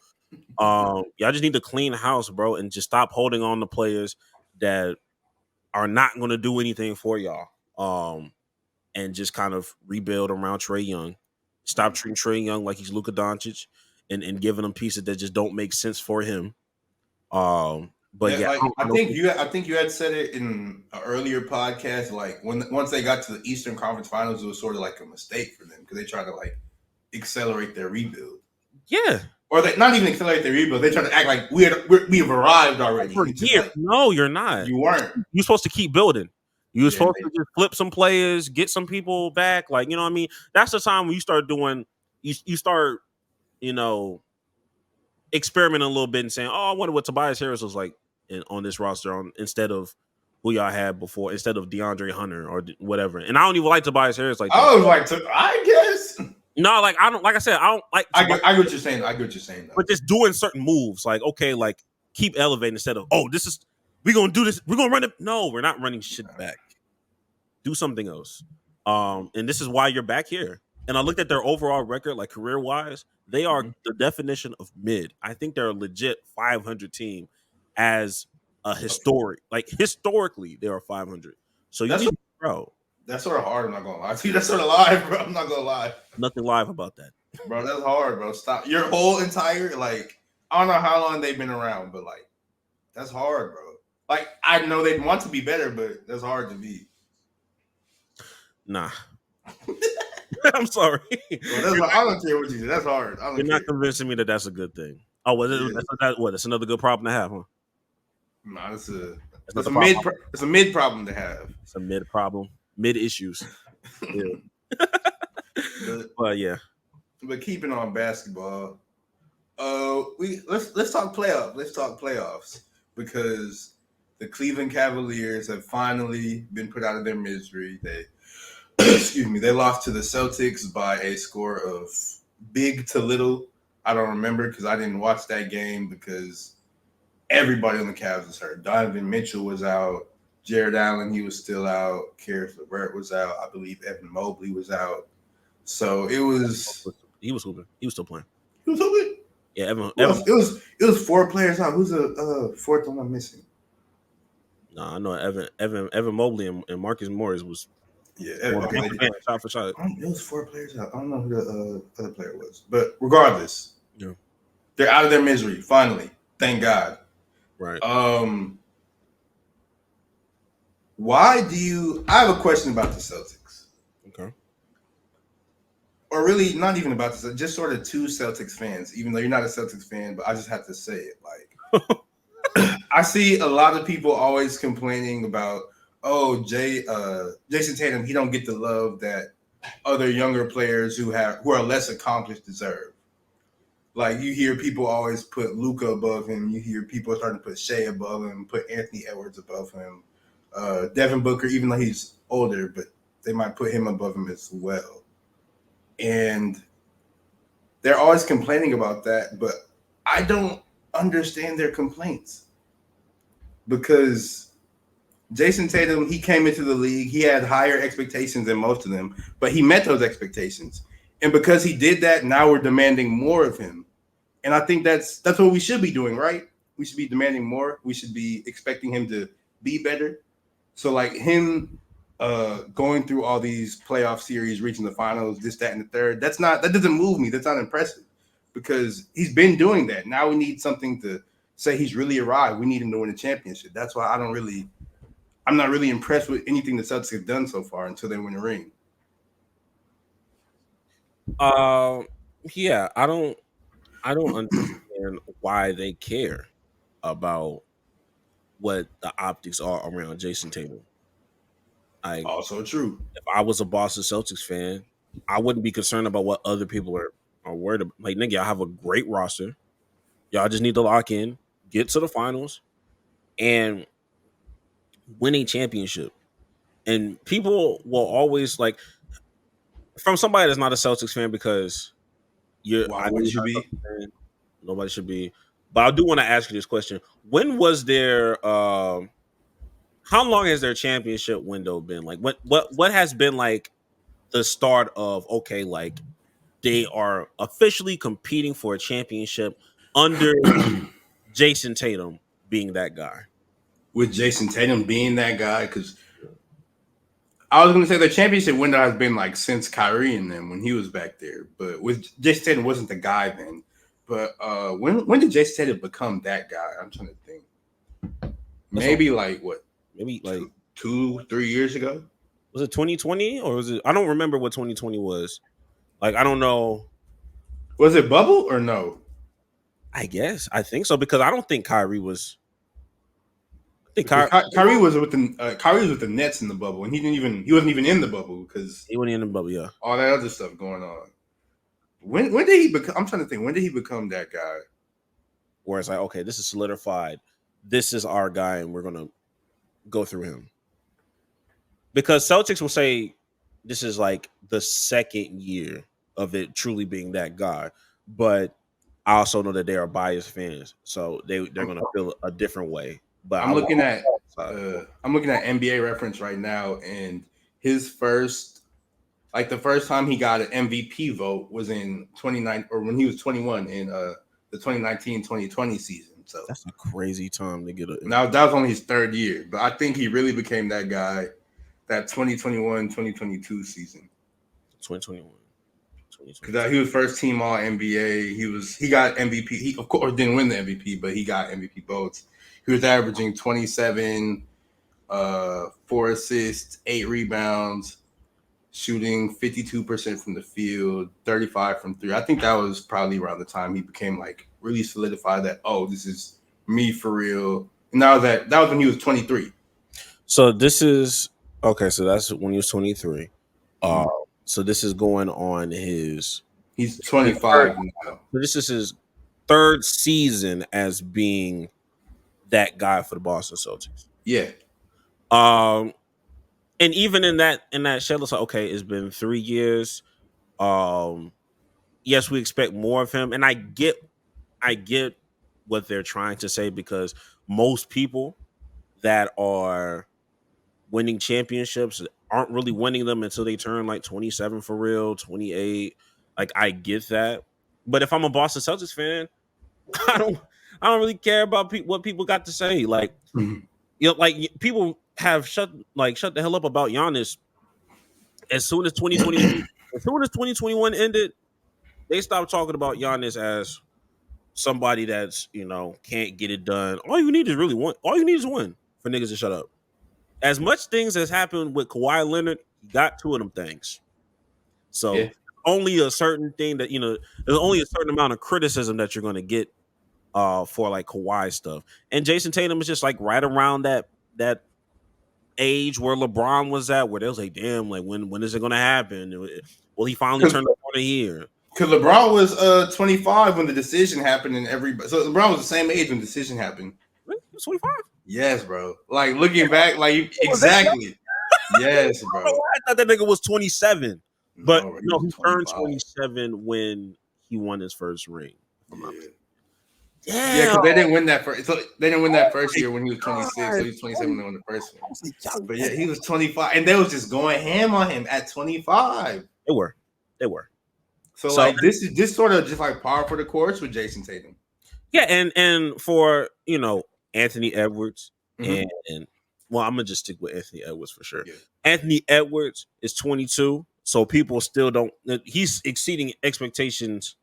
Y'all just need to clean house, bro, and just stop holding on to players that are not going to do anything for y'all. And just kind of rebuild around Trae Young. Stop treating Trae Young like he's Luka Doncic, and giving him pieces that just don't make sense for him. But yeah, I think you had said it in an earlier podcast. Like once they got to the Eastern Conference Finals, it was sort of like a mistake for them because they tried to like accelerate their rebuild. Yeah, or they not even accelerate their rebuild. They tried to act like we have arrived already. No, you're not. You weren't. You're supposed to keep building. You were supposed to just flip some players, get some people back. Like, you know what I mean? That's the time when you start doing. You start, experimenting a little bit and saying, "Oh, I wonder what Tobias Harris was like on this roster instead of who y'all had before, instead of DeAndre Hunter or whatever." And I don't even like Tobias Harris like that. I guess. No, like I don't. Like I said, I don't like. I get what you're saying. Though. But just doing certain moves, like okay, like keep elevating instead of we're gonna do this. We're gonna run it. No, we're not running shit back. Do something else. And this is why you're back here. And I looked at their overall record, like career wise, they are the definition of mid. I think they're a legit 500 team as a historic. Like historically, they are 500. So bro. That's sort of hard. I'm not gonna lie to you. That's sort of live, bro. I'm not gonna lie. Nothing live about that, bro. That's hard, bro. Stop. Your whole entire I don't know how long they've been around, but like that's hard, bro. Like, I know they want to be better, but that's hard to be. Nah. I'm sorry. Well, I don't care what you do. That's hard. I don't You're care. not convincing me that that's a good thing. Oh, that's another good problem to have, huh? No, it's a mid problem to have. It's a mid problem, mid issues. Yeah. But yeah. But keeping on basketball, let's talk playoffs. Let's talk playoffs because the Cleveland Cavaliers have finally been put out of their misery. They they lost to the Celtics by a score of big to little. I don't remember because I didn't watch that game because everybody on the Cavs was hurt. Donovan Mitchell was out. Jared Allen, he was still out. Karis LeVert was out. I believe Evan Mobley was out. So it was. He was hooping. He was still playing. He was hooping. Yeah, Evan. It was 4 players out. Who's the fourth one I'm missing? No, I know Evan Mobley and Marcus Morris was. Yeah, shot for shot. It was 4 players out. I don't know who the other player was, but regardless, yeah, they're out of their misery finally. Thank God. Right. Why do you? I have a question about the Celtics. Okay. Or really, not even about this. Just sort of two Celtics fans. Even though you're not a Celtics fan, but I just have to say it. Like, I see a lot of people always complaining about, oh, Jason Tatum, he don't get the love that other younger players who are less accomplished deserve. Like, you hear people always put Luka above him. You hear people starting to put Shea above him, put Anthony Edwards above him. Devin Booker, even though he's older, but they might put him above him as well. And they're always complaining about that, but I don't understand their complaints. Because Jason Tatum, he came into the league, he had higher expectations than most of them, but he met those expectations. And because he did that, now we're demanding more of him. And I think that's what we should be doing, right? We should be demanding more. We should be expecting him to be better. So like him going through all these playoff series, reaching the finals, this, that, and the third, that doesn't move me. That's not impressive because he's been doing that. Now we need something to say he's really arrived. We need him to win a championship. That's why I'm not really impressed with anything the Celtics have done so far until they win a ring. Yeah, I don't understand why they care about what the optics are around Jason Tatum. Also true. If I was a Boston Celtics fan, I wouldn't be concerned about what other people are worried about. Like, nigga, y'all have a great roster. Y'all just need to lock in, get to the finals, and win a championship. And people will always, like, from somebody that's not a Celtics fan, because why would you be? Nobody should be. But I do want to ask you this question. When was their how long has their championship window been? Like, what has been like the start of, okay, like they are officially competing for a championship under Jason Tatum being that guy? With Jason Tatum being that guy, because I was going to say the championship window has been like since Kyrie and them when he was back there. But with Jason Tatum wasn't the guy then. But when did Jason Tatum become that guy? I'm trying to think. Maybe like what? Maybe like 2-3 years ago. Was it 2020 or was it? I don't remember what 2020 was. Like, I don't know. Was it bubble or no? I think so, because I don't think Kyrie was. I think Kyrie was with the Nets in the bubble, and he wasn't even in the bubble because he wasn't in the bubble. Yeah, all that other stuff going on. When did he become? I'm trying to think. When did he become that guy? Where it's like, okay, this is solidified. This is our guy, and we're gonna go through him. Because Celtics will say this is like the second year of it truly being that guy, but I also know that they are biased fans, so they're gonna feel a different way. But I'm looking at NBA reference right now, and his first, like the first time he got an MVP vote was in 29 or when he was 21 in the 2019-2020 season. So that's a crazy time to get Now that was only his third year, but I think he really became that guy that 2021-2022 season. 2021. Because he was first team All NBA. He got MVP. He of course didn't win the MVP, but he got MVP votes. He was averaging 27, 4 assists, 8 rebounds, shooting 52% from the field, 35 from 3. I think that was probably around the time he became like really solidified that, oh, this is me for real. And that was when he was 23. So this is okay. So that's when he was 23. So this is going on his. He's 25 now. So this is his third season as being that guy for the Boston Celtics. Yeah. And even in that shed, it's like, okay, it's been 3 years. Yes, we expect more of him, and I get what they're trying to say, because most people that are winning championships aren't really winning them until they turn like 27 for real, 28. Like, I get that, but if I'm a Boston Celtics fan, I don't really care about what people got to say. Like, like people have shut the hell up about Giannis as soon as 2021 ended. They stopped talking about Giannis as somebody that's, can't get it done. All you need is win. All you need is win for niggas to shut up. As much things has happened with Kawhi Leonard, he got 2 of them things. So only a certain thing that, there's only a certain amount of criticism that you're going to get for like Kawhi stuff. And Jason Tatum is just like right around that age where LeBron was at, where they was like, damn, like when is it going to happen? Will he finally turn the corner here? Because LeBron was 25 when the decision happened, and so LeBron was the same age when the decision happened. Really? He was 25? Yes, bro. Like, looking back, like, exactly. Yes, bro. I thought that nigga was 27. But no, he turned 27 when he won his first ring. Yeah, because they didn't win that first. So they didn't win that first year when he was 26. So he was 27 when they won the first one. But yeah, he was 25, and they was just going ham on him at 25. They were. So like, this sort of just like par for the course with Jason Tatum. Yeah, and for Anthony Edwards, and well, I'm gonna just stick with Anthony Edwards for sure. Yeah. Anthony Edwards is 22, so people still don't. He's exceeding expectations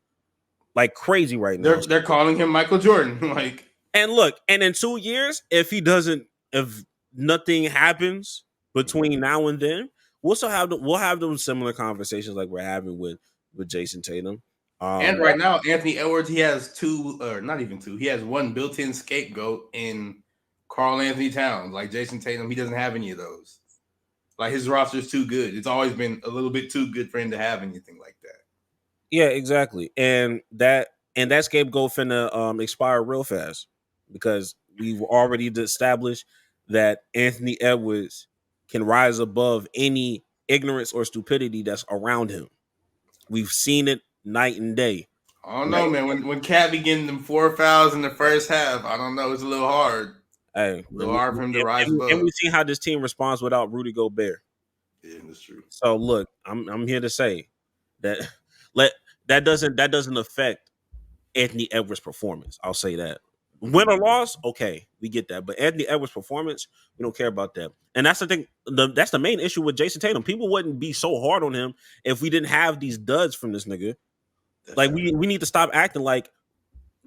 like crazy right now. They're calling him Michael Jordan. Like, and look, and in 2 years, if nothing happens between now and then, we'll have those similar conversations like we're having with Jason Tatum. And right now, Anthony Edwards, he has 2, or not even 2. He has 1 built-in scapegoat in Karl Anthony Towns. Like Jason Tatum, he doesn't have any of those. Like, his roster is too good. It's always been a little bit too good for him to have anything like that. Yeah, exactly. And that scapegoat finna expire real fast, because we've already established that Anthony Edwards can rise above any ignorance or stupidity that's around him. We've seen it night and day. I don't know, man. When Cat be getting them 4 fouls in the first half, I don't know. It's a little hard. Hey, a little hard for him to rise above. And we've seen how this team responds without Rudy Gobert. Yeah, that's true. So look, I'm here to say that that doesn't affect Anthony Edwards' performance. I'll say that. Win or loss, okay, we get that. But Anthony Edwards' performance, we don't care about that. And that's the thing. That's the main issue with Jason Tatum. People wouldn't be so hard on him if we didn't have these duds from this nigga. Like, we need to stop acting like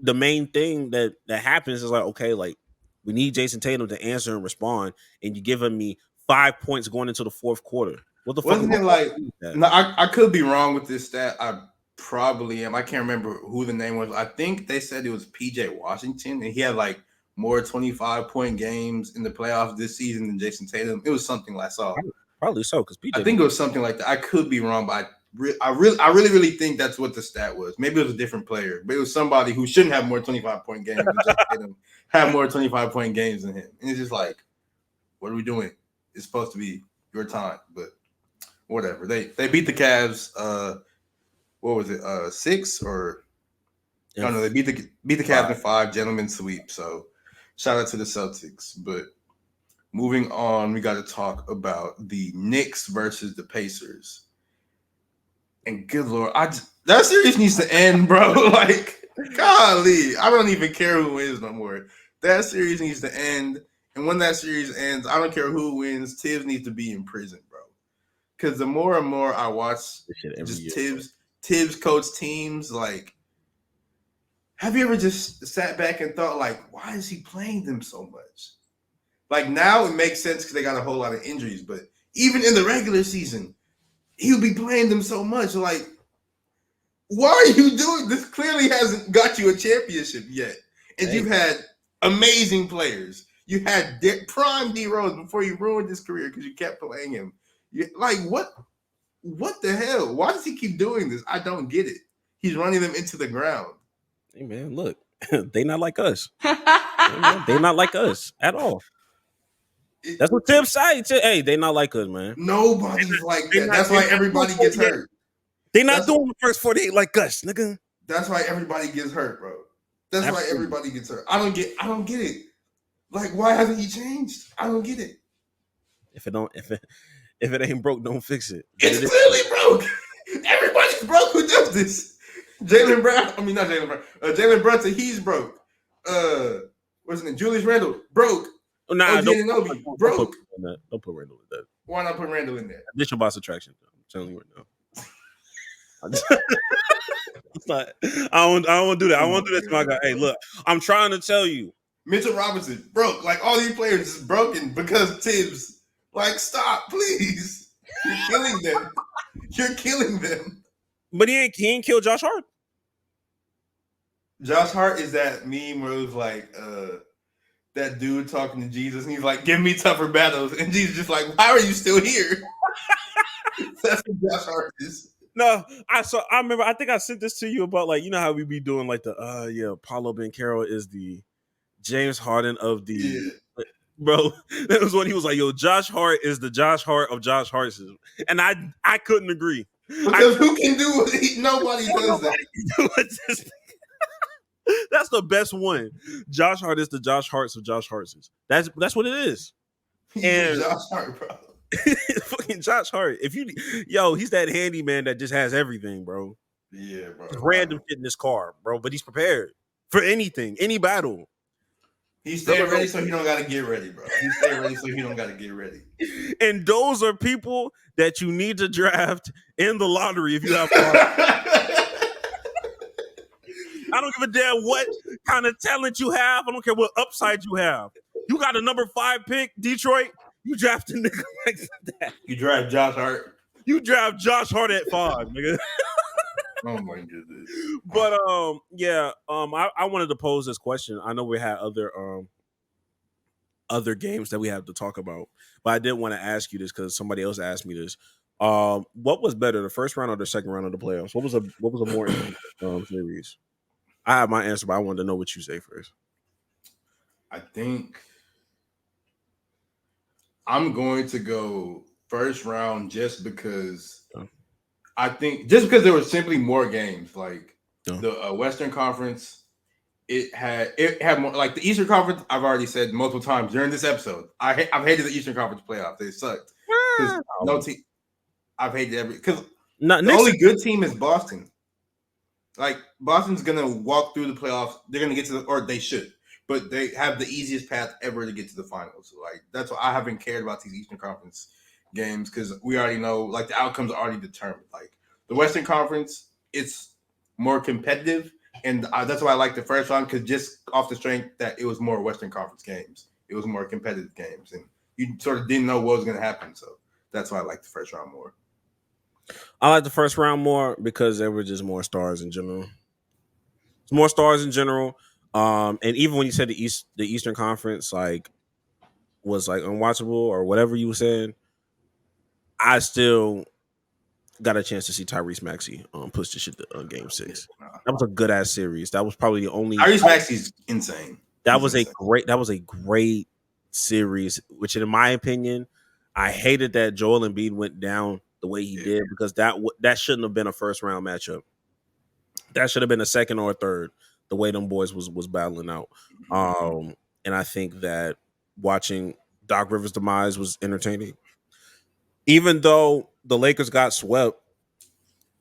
the main thing that happens is like, okay, like, we need Jason Tatum to answer and respond, and you giving me 5 points going into the fourth quarter. What the fuck? Wasn't it like? No, I could be wrong with this stat. I probably am. I can't remember who the name was. I think they said it was PJ Washington, and he had like more 25-point games in the playoffs this season than Jason Tatum. It was something I saw. Probably so, because PJ. I think it was something like that. I could be wrong, but I really think that's what the stat was. Maybe it was a different player, but it was somebody who shouldn't have more 25-point games than Jason Tatum have more 25-point games than him. And it's just like, what are we doing? It's supposed to be your time, but whatever. They beat the Cavs. What was it? 6 or no? They beat the Cavs in 5, gentlemen sweep. So shout out to the Celtics. But moving on, we got to talk about the Knicks versus the Pacers. And good Lord, that series needs to end, bro. Like, golly, I don't even care who wins no more. That series needs to end. And when that series ends, I don't care who wins. Tibbs needs to be in prison, bro. Because the more and more I watch just Tibbs Tibbs coach teams, like, have you ever just sat back and thought, like, why is he playing them so much? Like, now it makes sense because they got a whole lot of injuries, but even in the regular season, he'll be playing them so much. Like, why are you doing this? Clearly hasn't got you a championship yet. And you've had amazing players. You had prime D Rose before you ruined his career because you kept playing him. Like, what the hell? Why does he keep doing this? I don't get it. He's running them into the ground. Hey, man, look. They not like us. They not like us at all. That's what Tim said. Hey, they not like us, man. Nobody's like that. That's why everybody gets hurt. They not doing the first 48 like us, nigga. That's why everybody gets hurt, bro. That's why everybody gets hurt. I don't get it. Like, why hasn't he changed? I don't get it. If it ain't broke, don't fix it. It's clearly broke. Everybody's broke who does this. Jalen Brown. I mean, not Jalen Brown. Jalen Brunson, he's broke. What's his name? Julius Randle, broke. Oh, nah, don't broke. Don't put Randle in there. Why not put Randle in there? Addition by subtraction. I'm telling you right now. It's not, I don't want to do that. I want to do that to my guy. Hey, look, I'm trying to tell you. Mitchell Robinson broke. Like, all these players is broken because Tibbs. Like, stop, please. You're killing them. You're killing them. But he ain't killed Josh Hart. Josh Hart is that meme where it was like that dude talking to Jesus and he's like, give me tougher battles. And Jesus just like, why are you still here? That's what Josh Hart is. No, I remember, I think I sent this to you about, like, you know how we be doing like the Paulo Banchero is the James Harden of the bro. That was when he was like, yo, Josh Hart is the Josh Hart of Josh Hart's. And I couldn't agree. Because who can do what nobody does that. That's the best one. Josh Hart is the Josh Hart's of Josh Hart's. That's what it is. And Josh Hart, bro. Fucking Josh Hart. He's that handyman that just has everything, bro. Yeah, bro. Just random shit in his car, bro. But he's prepared for anything, any battle. He's staying ready so he don't gotta get ready, bro. He's staying ready so he don't gotta get ready. And those are people that you need to draft in the lottery if you have I don't give a damn what kind of talent you have. I don't care what upside you have. You got a number 5 pick, Detroit. You draft a nigga like that. You draft Josh Hart. You draft Josh Hart at 5, nigga. Oh my goodness. But I wanted to pose this question. I know we had other games that we have to talk about, but I did want to ask you this because somebody else asked me this. What was better, the first round or the second round of the playoffs? What was a more series? I have my answer, but I wanted to know what you say first. I think I'm going to go first round just because I think there were simply more games. Like the Western Conference, it had more. Like the Eastern Conference, I've already said multiple times during this episode, I've hated the Eastern Conference playoffs. They sucked. No team. I've hated because the only good team is Boston. Like, Boston's gonna walk through the playoffs. They're gonna get to or they should, but they have the easiest path ever to get to the finals. Like, that's why I haven't cared about these Eastern Conference games because we already know, like, the outcomes are already determined. Like, the Western Conference, it's more competitive, and that's why I like the first round because just off the strength that it was more Western Conference games, it was more competitive games, and you sort of didn't know what was gonna happen. So that's why I like the first round more. I like the first round more because there were just more stars in general. It's more stars in general. And even when you said the Eastern Conference was unwatchable or whatever you were saying, I still got a chance to see Tyrese Maxey push the shit to Game 6. That was a good ass series. That was probably the only Tyrese Maxey's insane. That was a great series, which in my opinion, I hated that Joel Embiid went down the way he did because that shouldn't have been a first round matchup. That should have been a second or a third. The way them boys was battling out, and I think that watching Doc Rivers' demise was entertaining. Even though the Lakers got swept,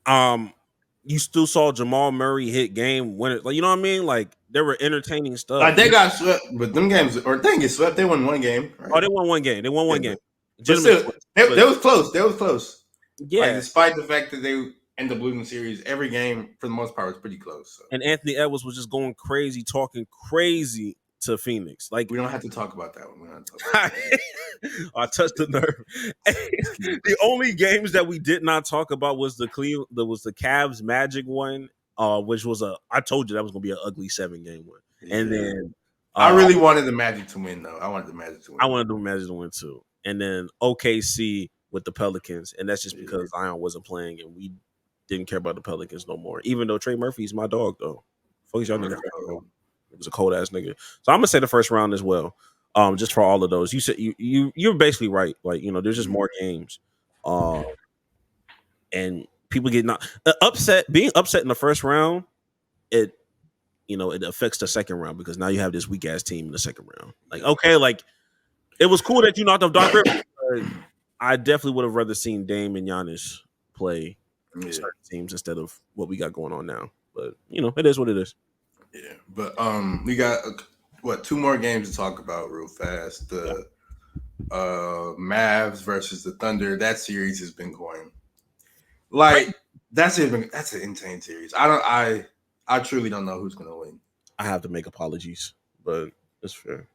you still saw Jamal Murray hit game winners. Like, you know what I mean? Like, there were entertaining stuff. Like, they got swept, but them games, or they didn't get swept. They won one game. Right? Oh, they won one game. But still, they was close. They was close. Yeah. Like, despite the fact that end up losing the series. Every game, for the most part, was pretty close. So. And Anthony Edwards was just going crazy, talking crazy to Phoenix. Like we don't have to talk about that one. We don't talk about that. I touched the nerve. The only games that we did not talk about was the Cavs Magic one, which was I told you that was gonna be an ugly 7-game one. Yeah. And then I really wanted the Magic to win, though. I wanted the Magic to win. I wanted the Magic to win too. And then OKC with the Pelicans, and that's just because Zion wasn't playing and we didn't care about the Pelicans no more. Even though Trey Murphy's my dog, though. Fuck y'all niggas. It was a cold ass nigga. So I'm gonna say the first round as well. Just for all of those. You said you're basically right. Like, there's just more games. And people get not being upset in the first round, it affects the second round because now you have this weak ass team in the second round. Like, okay, like it was cool that you knocked off Doc Rivers, but I definitely would have rather seen Dame and Giannis play certain teams instead of what we got going on now. But it is what it is. Yeah, but we got 2 more games to talk about real fast. The Mavs versus the Thunder. That series has been going like that's an insane series. I truly don't know who's gonna win. I have to make apologies, but it's fair.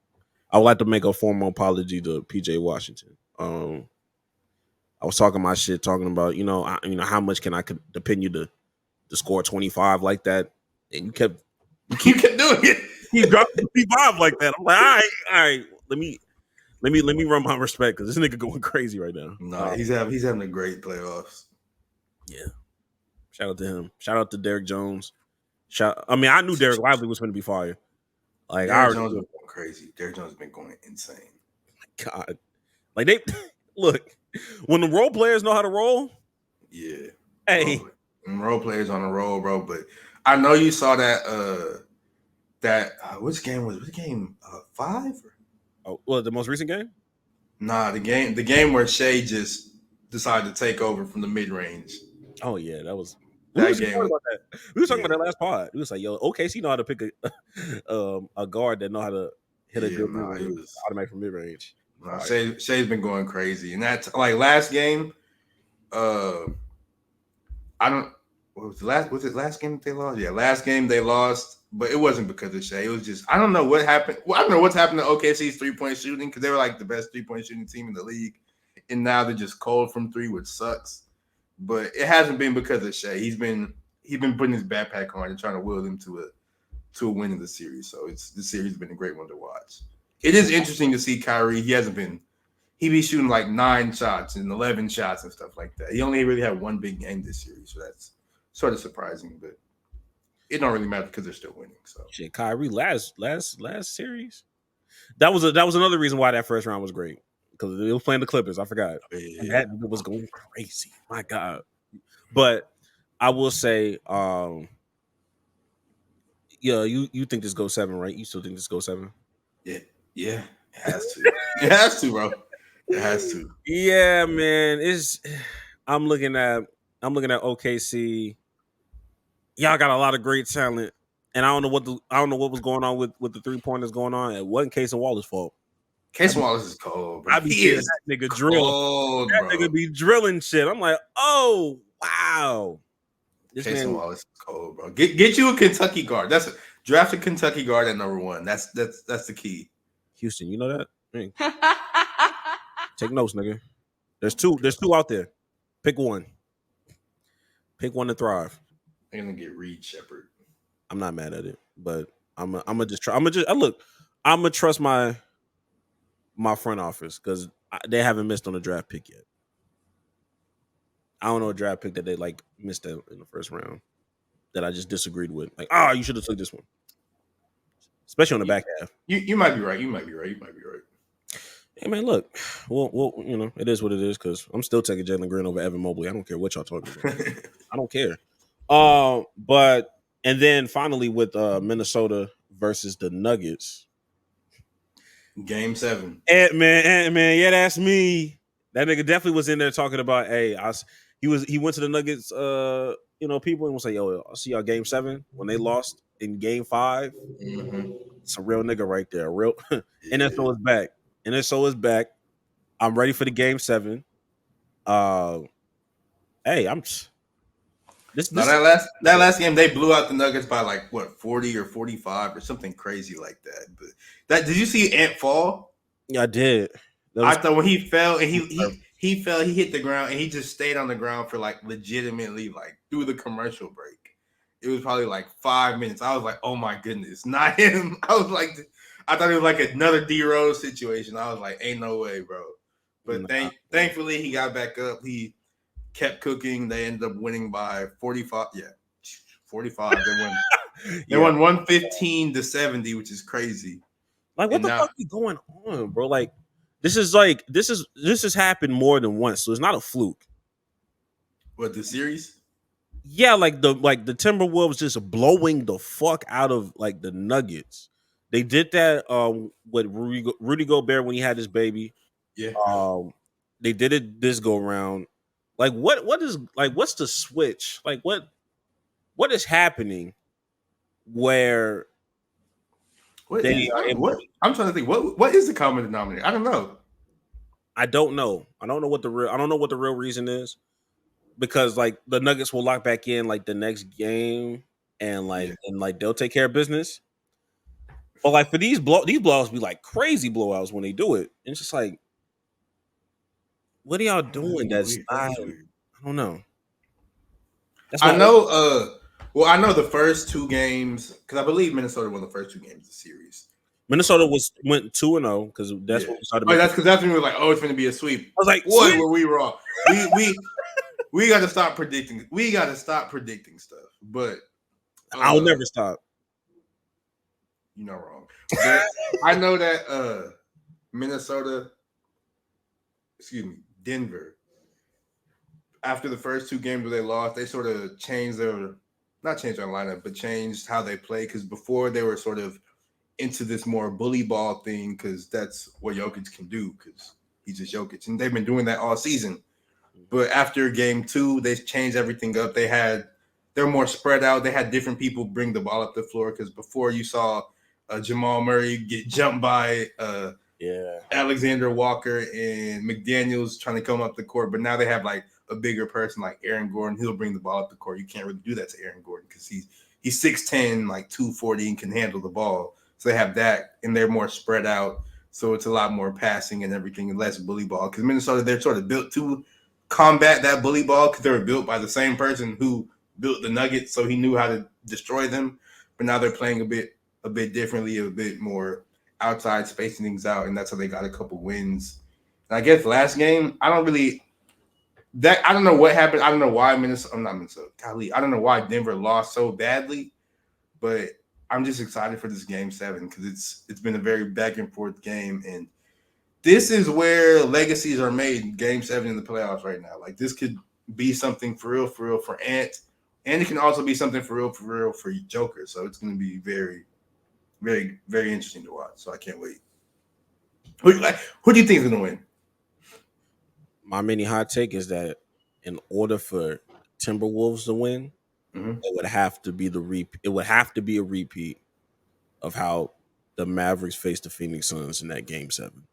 I would like to make a formal apology to PJ Washington. I was talking my shit, talking about how much can I depend you to score 25 like that, and you kept doing it. He dropped 25 like that. I'm like, all right. Let me run my respect because this nigga going crazy right now. No, he's having a great playoffs. Yeah. Shout out to him. Shout out to Derrick Jones. I knew Derek Lively was going to be fire. Like Derrick Jones was going crazy. Derrick Jones has been going insane. God, like they look when the role players know how to roll. Yeah. Hey, role players on a roll, bro. But I know you saw that. Which game was it? Game 5? Oh, well, the most recent game? Nah, the game where Shea just decided to take over from the mid range. Oh yeah, that was that game. About that. We were talking about that last pod. We was like, yo, OKC know how to pick a guard that know how to hit a good automatic from mid range. Nah, Shea's been going crazy, and that's like last game. I don't. What was the last? Was it last game that they lost? Yeah, last game they lost, but it wasn't because of Shea. It was just I don't know what happened. Well, I don't know what's happened to OKC's 3-point shooting because they were like the best 3-point shooting team in the league, and now they're just cold from 3, which sucks. But it hasn't been because of Shea. He's been putting his backpack on and trying to will them to a win in the series. So this series has been a great one to watch. It is interesting to see Kyrie. He be shooting like 9 shots and 11 shots and stuff like that. He only really had one big game this series, so that's sort of surprising, but it don't really matter because they're still winning. So shit, Kyrie last series. That was another reason why that first round was great because they was playing the Clippers. I forgot. Yeah. And that was going crazy. My God. But I will say, you think this goes 7, right? You still think this goes 7? Yeah. It has to. It has to, bro. It has to. Yeah, man. I'm looking at OKC. Y'all got a lot of great talent, and I don't know what was going on with the 3-pointers going on. It wasn't Case and Wallace's fault. Case Wallace is cold, bro. I be seeing that nigga drill. That nigga be drilling shit. I'm like, oh wow. Case Wallace is cold, bro. Get you a Kentucky guard. Draft a Kentucky guard at number 1. That's the key. Houston, you know that? Hey. Take notes, nigga. There's two out there. Pick one. Pick one to thrive. I'm gonna get Reed Shepherd. I'm not mad at it, but I'm gonna just try. I'm gonna trust my front office because they haven't missed on a draft pick yet. I don't know a draft pick that they like missed in the first round that I just disagreed with. Like, you should have took this one, especially on the back half. You might be right. Hey man, look, well, it is what it is because I'm still taking Jalen Green over Evan Mobley. I don't care what y'all talking about. I don't care. But and then finally with Minnesota versus the Nuggets, Game 7. Ant-Man, yeah, that's me. That nigga definitely was in there talking about. Hey, he went to the Nuggets, people and was like, yo, I'll see y'all Game 7 when they lost in Game 5. Mm-hmm. It's a real nigga right there, real. NSO is back. NSO is back. I'm ready for the Game 7. Hey, That last game they blew out the Nuggets by like what 40 or 45 or something crazy like that. But that did you see Ant fall? Yeah, I did. I thought when he fell and he fell, he hit the ground and he just stayed on the ground for like legitimately like through the commercial break. It was probably like 5 minutes. I was like, oh my goodness, not him. I was like, I thought it was like another D Rose situation. I was like, ain't no way, bro. But thankfully he got back up. He kept cooking. They ended up winning by 45. Yeah, 45. They won. They won 115-70, which is crazy. Like, what the fuck is going on, bro? Like, this has happened more than once, so it's not a fluke. What, the series? Yeah, like the Timberwolves just blowing the fuck out of like the Nuggets. They did that with Rudy Gobert when he had his baby. Yeah. They did it this go round. Like what is like what's the switch? Like what is happening where I'm trying to think what is the common denominator? I don't know. I don't know what the real reason is, because like the Nuggets will lock back in like the next game and they'll take care of business. But like for these blowouts be like crazy blowouts when they do it. And it's just like, what are y'all doing? That's I don't know. I know. I know the first two games because I believe Minnesota won the first two games of the series. Minnesota went 2-0 because that's what we started. That's when we were like, oh, it's going to be a sweep. I was like, boy, were we wrong? We got to stop predicting. We got to stop predicting stuff. But I'll never stop. You're not wrong. But I know that Denver, after the first two games where they lost, they sort of changed not changed their lineup, but changed how they play. Because before they were sort of into this more bully ball thing, because that's what Jokic can do, because he's just Jokic. And they've been doing that all season. But after game two, they changed everything up. They're more spread out. They had different people bring the ball up the floor, because before you saw Jamal Murray get jumped by Alexander Walker and McDaniels trying to come up the court. But now they have like a bigger person like Aaron Gordon. He'll bring the ball up the court. You can't really do that to Aaron Gordon because he's 6'10", like 240, and can handle the ball. So they have that, and they're more spread out. So it's a lot more passing and everything, and less bully ball. Because Minnesota, they're sort of built to combat that bully ball because they were built by the same person who built the Nuggets, so he knew how to destroy them. But now they're playing a bit differently, a bit more outside, spacing things out, and that's how they got a couple wins. And I guess last game, I don't know what happened. I don't know why I don't know why Denver lost so badly, but I'm just excited for this game 7 because it's been a very back and forth game, and this is where legacies are made. Game 7 in the playoffs right now. Like this could be something for real for Ant, and it can also be something for real for Joker. So it's going to be very, very, very interesting to watch. So I can't wait. Who do you think is going to win? My mini hot take is that in order for Timberwolves to win, it would have to be It would have to be a repeat of how the Mavericks faced the Phoenix Suns in that game 7.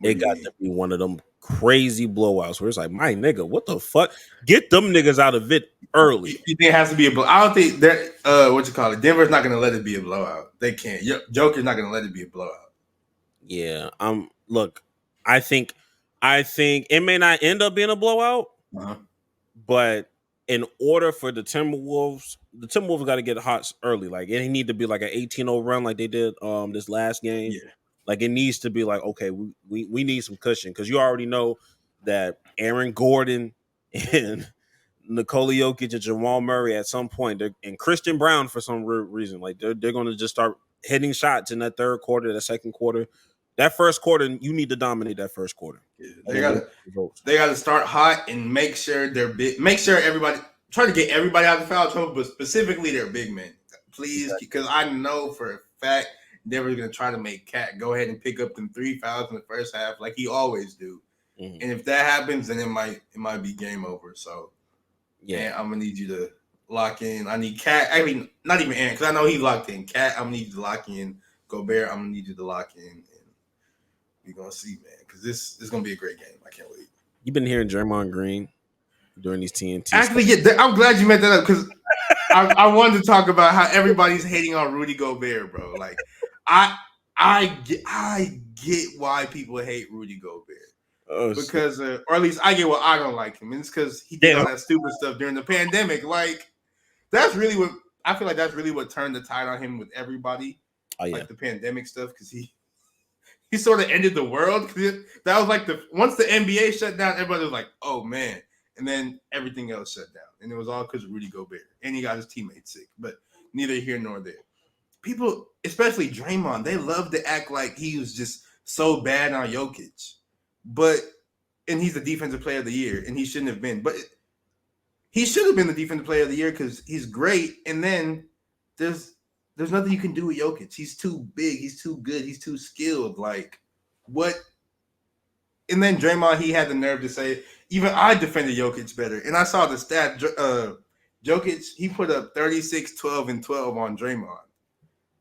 It got to be one of them crazy blowouts where it's like, my nigga, what the fuck? Get them niggas out of it early. You think it has to be a blowout? I don't think that Denver's not going to let it be a blowout. They can't. Joker's not going to let it be a blowout. Yeah. Look, I think it may not end up being a blowout, but in order for the Timberwolves got to get hot early. Like it need to be like an 18-0 run like they did this last game. Yeah. Like it needs to be like, okay, we need some cushion because you already know that Aaron Gordon and Nikola Jokic and Jamal Murray at some point, and Christian Brown for some reason, like they're going to just start hitting shots in that third quarter, that second quarter. That first quarter, you need to dominate that first quarter. Yeah, they got to start hot and make sure everybody try to get everybody out of foul trouble, but specifically their big men, please, because I know for a fact Denver's going to try to make Cat go ahead and pick up them 3 fouls in the first half like he always do. And if that happens, then it might be game over. So yeah, I'm gonna need you to lock in. I need Cat. I mean, not even Aaron, because I know he locked in. Cat, I'm gonna need you to lock in. Gobert, I'm gonna need you to lock in. And we're gonna see, man, because this is gonna be a great game. I can't wait. You've been hearing Draymond Green during these TNT. Actually, yeah, I'm glad you met that up because I wanted to talk about how everybody's hating on Rudy Gobert, bro. Like, I get why people hate Rudy Gobert because, or at least I get why I don't like him. And it's because he did all that stupid stuff during the pandemic. Like, that's really what I feel like. That's really what turned the tide on him with everybody. Oh, yeah. Like the pandemic stuff because he sort of ended the world. That was like once the NBA shut down, everybody was like, oh man. And then everything else shut down. And it was all because of Rudy Gobert. And he got his teammates sick. But neither here nor there. People, especially Draymond, they love to act like he was just so bad on Jokic. And he's the defensive player of the year. And he shouldn't have been. But he should have been the defensive player of the year because he's great. And then there's nothing you can do with Jokic. He's too big. He's too good. He's too skilled. Like, what? And then Draymond, he had the nerve to say, even I defended Jokic better. And I saw the stat. Jokic, he put up 36, 12, and 12 on Draymond.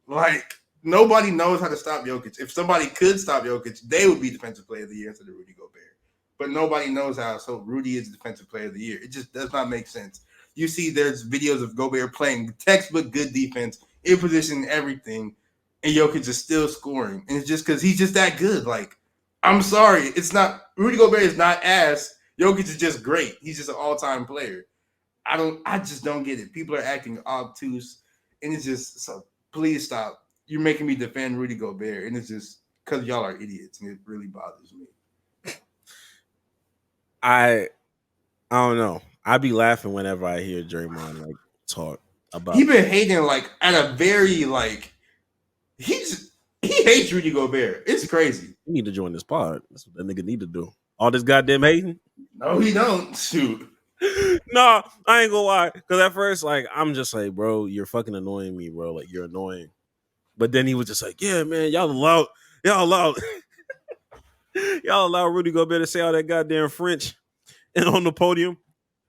Like, nobody knows how to stop Jokic. If somebody could stop Jokic, they would be defensive player of the year instead of Rudy Gobert. But nobody knows how, so Rudy is defensive player of the year. It just does not make sense. You see there's videos of Gobert playing textbook good defense, in position, everything, and Jokic is still scoring. And it's just because he's just that good. Like, I'm sorry. It's not – Rudy Gobert is not ass. Jokic is just great. He's just an all-time player. I just don't get it. People are acting obtuse, and it's just – so please stop. You're making me defend Rudy Gobert, and it's just because y'all are idiots, and it really bothers me. I don't know. I be laughing whenever I hear Draymond like talk about. He been hating like at a very like he hates Rudy Gobert. It's crazy. You need to join this pod. That's what that nigga need to do. All this goddamn hating. No, he don't. Shoot. No, I ain't gonna lie. Because at first, like, I'm just like, bro, you're fucking annoying me, bro. Like, you're annoying. But then he was just like, yeah, man, y'all allow Rudy Gobert to say all that goddamn French and on the podium.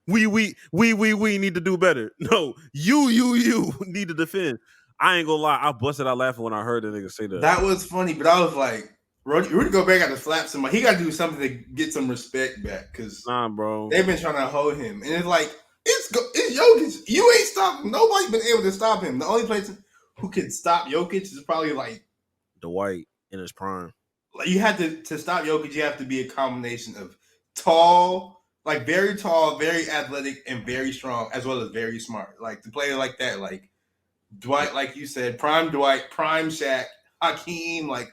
We need to do better. No, you need to defend. I ain't gonna lie, I busted out laughing when I heard the nigga say that. That was funny, but I was like, Rudy Gobert got to slap somebody. He got to do something to get some respect back because bro, they've been trying to hold him, and it's like it's Jokic. You ain't stopping. Nobody's been able to stop him. The only place who can stop Jokic is probably like Dwight in his prime. Like you have to stop Jokic. You have to be a combination of tall. Like very tall, very athletic, and very strong, as well as very smart. Like to play like that, like Dwight, like you said, prime Dwight, prime Shaq, Hakeem, like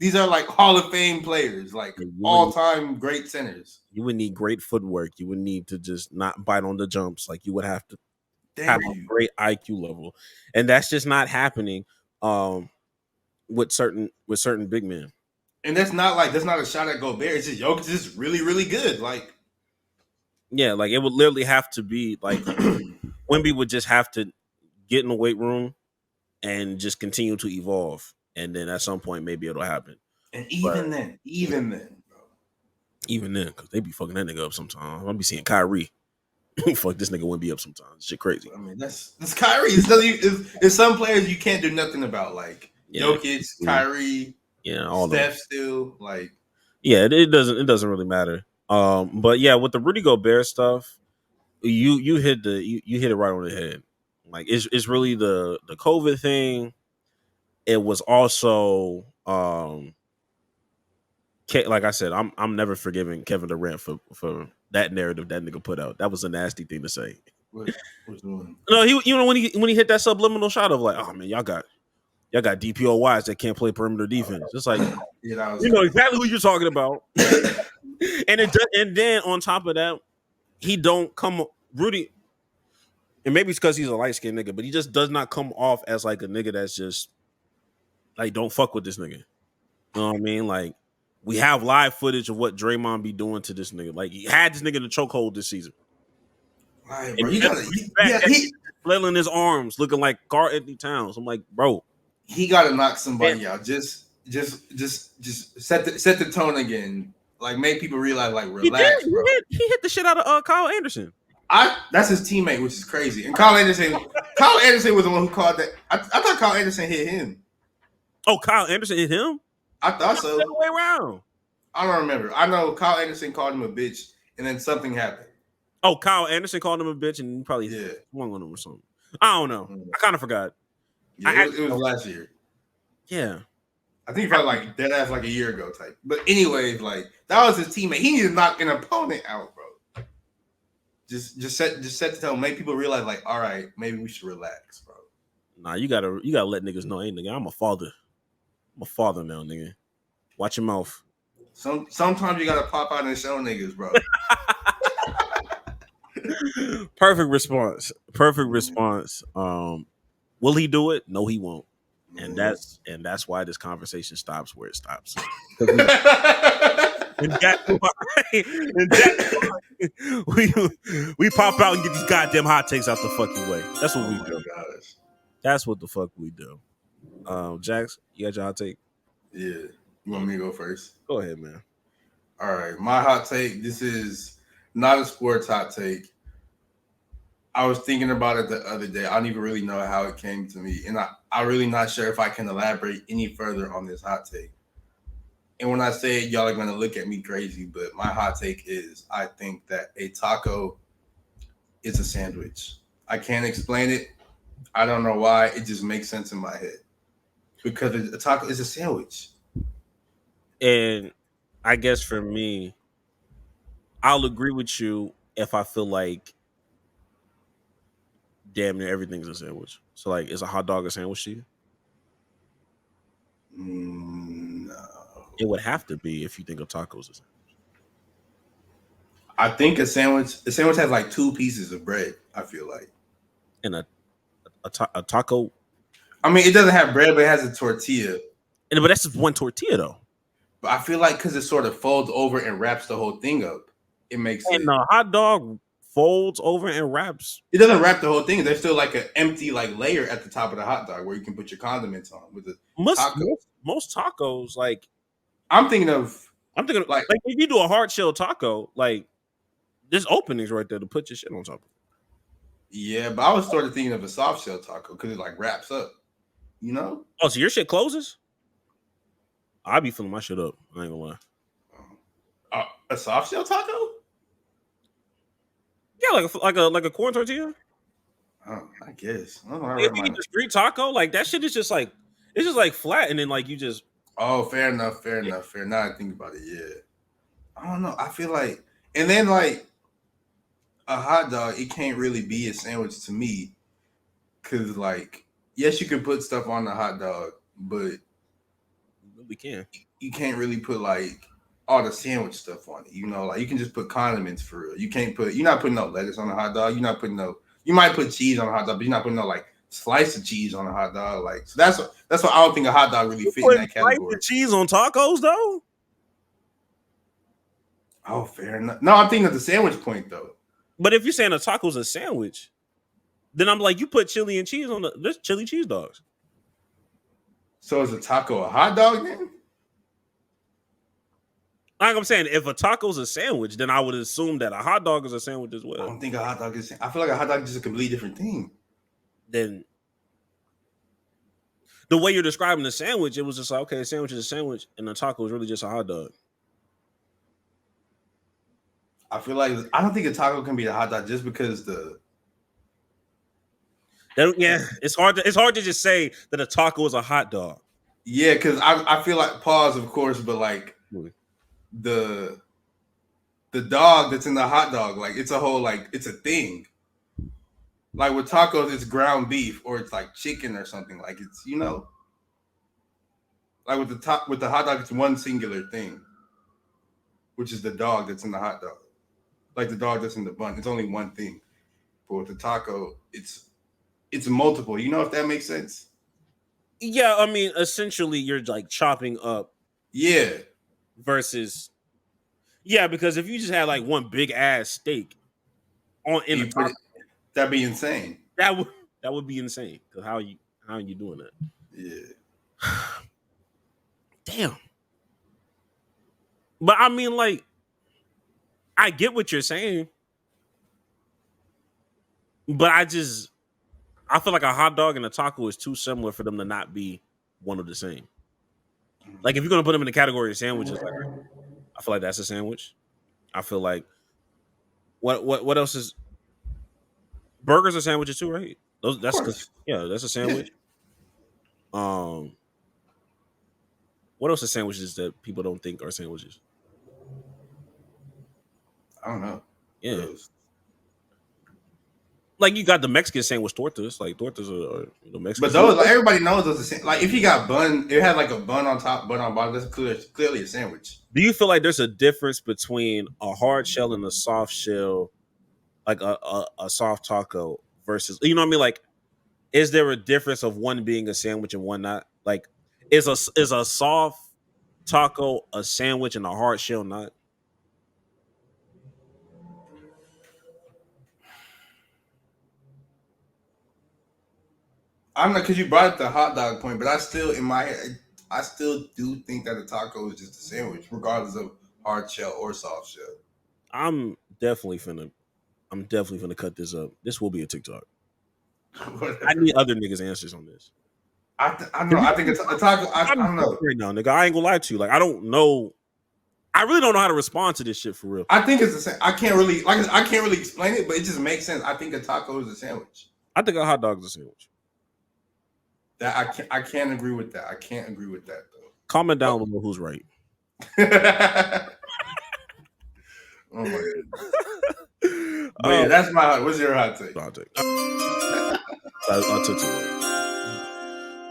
these are like Hall of Fame players, like all-time great centers. You would need great footwork. You would need to just not bite on the jumps. Like you would have to have a great IQ level, and that's just not happening with certain big men. And that's not a shot at Gobert. It's just Jokic is really, really good. Like. Yeah, like it would literally have to be like Wemby would just have to get in the weight room and just continue to evolve, and then at some point maybe it'll happen. And even then, bro. Even then, because they be fucking that nigga up sometimes. I'll be seeing Kyrie fuck this nigga Wemby up sometimes. Shit crazy. I mean, that's Kyrie. It's some players you can't do nothing about, like Jokic, Kyrie, all Steph. Still like, it doesn't really matter. But yeah, with the Rudy Gobert stuff, you hit it right on the head. Like it's really the COVID thing. It was also like I said, I'm never forgiving Kevin Durant for that narrative that nigga put out. That was a nasty thing to say. What's no, when he hit that subliminal shot of like, oh man, y'all got DPOYs that can't play perimeter defense. It's like you know exactly who you're talking about. And then on top of that, he don't come Rudy, and maybe it's because he's a light skinned nigga, but he just does not come off as like a nigga that's just like don't fuck with this nigga. You know what I mean? Like we have live footage of what Draymond be doing to this nigga. Like he had this nigga in the chokehold this season. Right, bro. He flailing his arms, looking like Karl Anthony Towns. I'm like, bro, he got to knock somebody out. Just set the tone again. Like make people realize, like relax. He hit the shit out of Kyle Anderson. That's his teammate, which is crazy. And Kyle Anderson was the one who called that. I thought Kyle Anderson hit him. Oh, Kyle Anderson hit him? I thought so. The other way around. I don't remember. I know Kyle Anderson called him a bitch, and then something happened. Oh, Kyle Anderson called him a bitch and probably swung on him or something. I don't know. I kind of forgot. Yeah, it was last year. Yeah. I think probably like dead ass like a year ago type. But anyways, like that was his teammate. He needed to knock an opponent out, bro. Just set to tell make people realize like, all right, maybe we should relax, bro. Nah, you gotta let niggas know, hey nigga, I'm a father. I'm a father now, nigga. Watch your mouth. Sometimes you gotta pop out and show niggas, bro. Perfect response. Perfect response. Will he do it? No, he won't. And that's why this conversation stops where it stops. And that's why we pop out and get these goddamn hot takes out the fucking way. That's what we do. Gosh. That's what the fuck we do. Jax, you got your hot take? Yeah. You want me to go first? Go ahead, man. All right. My hot take. This is not a sports hot take. I was thinking about it the other day. I don't even really know how it came to me. And I'm really not sure if I can elaborate any further on this hot take. And when I say it, y'all are going to look at me crazy. But my hot take is I think that a taco is a sandwich. I can't explain it. I don't know why. It just makes sense in my head. Because a taco is a sandwich. And I guess for me, I'll agree with you if I feel like damn near everything's a sandwich. So, like, is a hot dog a sandwich to you? No. It would have to be if you think of tacos as a sandwich. I think a sandwich has like two pieces of bread, I feel like. And a taco. I mean, it doesn't have bread, but it has a tortilla. But that's just one tortilla, though. But I feel like because it sort of folds over and wraps the whole thing up, it makes it. And a hot dog folds over and wraps. It doesn't wrap the whole thing. There's still like an empty like layer at the top of the hot dog where you can put your condiments on with the taco. Most tacos, like I'm thinking of like if you do a hard shell taco, like there's openings right there to put your shit on top of. Yeah, but I was sort of thinking of a soft shell taco because it like wraps up, you know? Oh, so your shit closes? I be filling my shit up. I ain't gonna lie. A soft shell taco? Yeah, like a corn tortilla. Oh, I guess. I don't know. If you eat the street taco, like that shit is just like it's just like flat, and then like you just. Oh, fair enough. Now I think about it, yeah. I don't know. I feel like, and then like a hot dog, it can't really be a sandwich to me, because like, yes, you can put stuff on the hot dog, but we can. You can't really put like all the sandwich stuff on it. You know, like you can just put condiments for real. You're not putting no lettuce on a hot dog. You're not putting you might put cheese on a hot dog, but you're not putting no like slice of cheese on a hot dog. Like, so that's why I don't think a hot dog really fit in that category. Slice of cheese on tacos though? Oh, fair enough. No, I'm thinking of the sandwich point though. But if you're saying a taco's a sandwich, then I'm like, you put chili and cheese on there's chili cheese dogs. So is a taco a hot dog then? Like I'm saying, if a taco's a sandwich, then I would assume that a hot dog is a sandwich as well. I don't think a hot dog is. I feel like a hot dog is just a completely different thing. Then the way you're describing the sandwich, it was just like, okay, a sandwich is a sandwich, and a taco is really just a hot dog. I feel like I don't think a taco can be a hot dog just because it's hard to just say that a taco is a hot dog. Yeah, because I feel like pause, of course, but like the dog that's in the hot dog, like it's a whole like it's a thing. Like with tacos, it's ground beef or it's like chicken or something. Like it's like with the hot dog, it's one singular thing, which is the dog that's in the hot dog. Like the dog that's in the bun, it's only one thing. But with the taco, it's multiple. You know if that makes sense? Yeah, I mean, essentially, you're like chopping up. Yeah. Versus, yeah, because if you just had like one big ass steak in the taco, that'd be insane. That would be insane. Because how are you doing that? Yeah. Damn. But I mean, like, I get what you're saying, but I feel like a hot dog and a taco is too similar for them to not be one of the same. Like, if you're gonna put them in the category of sandwiches, like, I feel like that's a sandwich. I feel like What else is burgers are sandwiches too, right? Those that's a sandwich. Yeah. What else are sandwiches that people don't think are sandwiches? I don't know. Yeah. Like you got the Mexican sandwich tortas. Like tortas are Mexican. But those, like everybody knows those. Like if you got bun, it had like a bun on top, bun on bottom. That's clearly a sandwich. Do you feel like there's a difference between a hard shell and a soft shell, like a soft taco versus, you know what I mean? Like, is there a difference of one being a sandwich and one not? Like, is a soft taco a sandwich and a hard shell not? I'm not, because you brought up the hot dog point, but I still, in my head, I still do think that a taco is just a sandwich, regardless of hard shell or soft shell. I'm definitely finna cut this up. This will be a TikTok. I need other niggas' answers on this. I don't know. I think it's a taco. I don't know. Right now, nigga, I ain't gonna lie to you. Like, I don't know. I really don't know how to respond to this shit for real. I think it's the same. I can't really explain it, but it just makes sense. I think a taco is a sandwich. I think a hot dog is a sandwich. That I can't agree with that. I can't agree with that though. Comment down below who's right. Oh my goodness. But yeah, that's my. What's your hot take? Hot take. I took too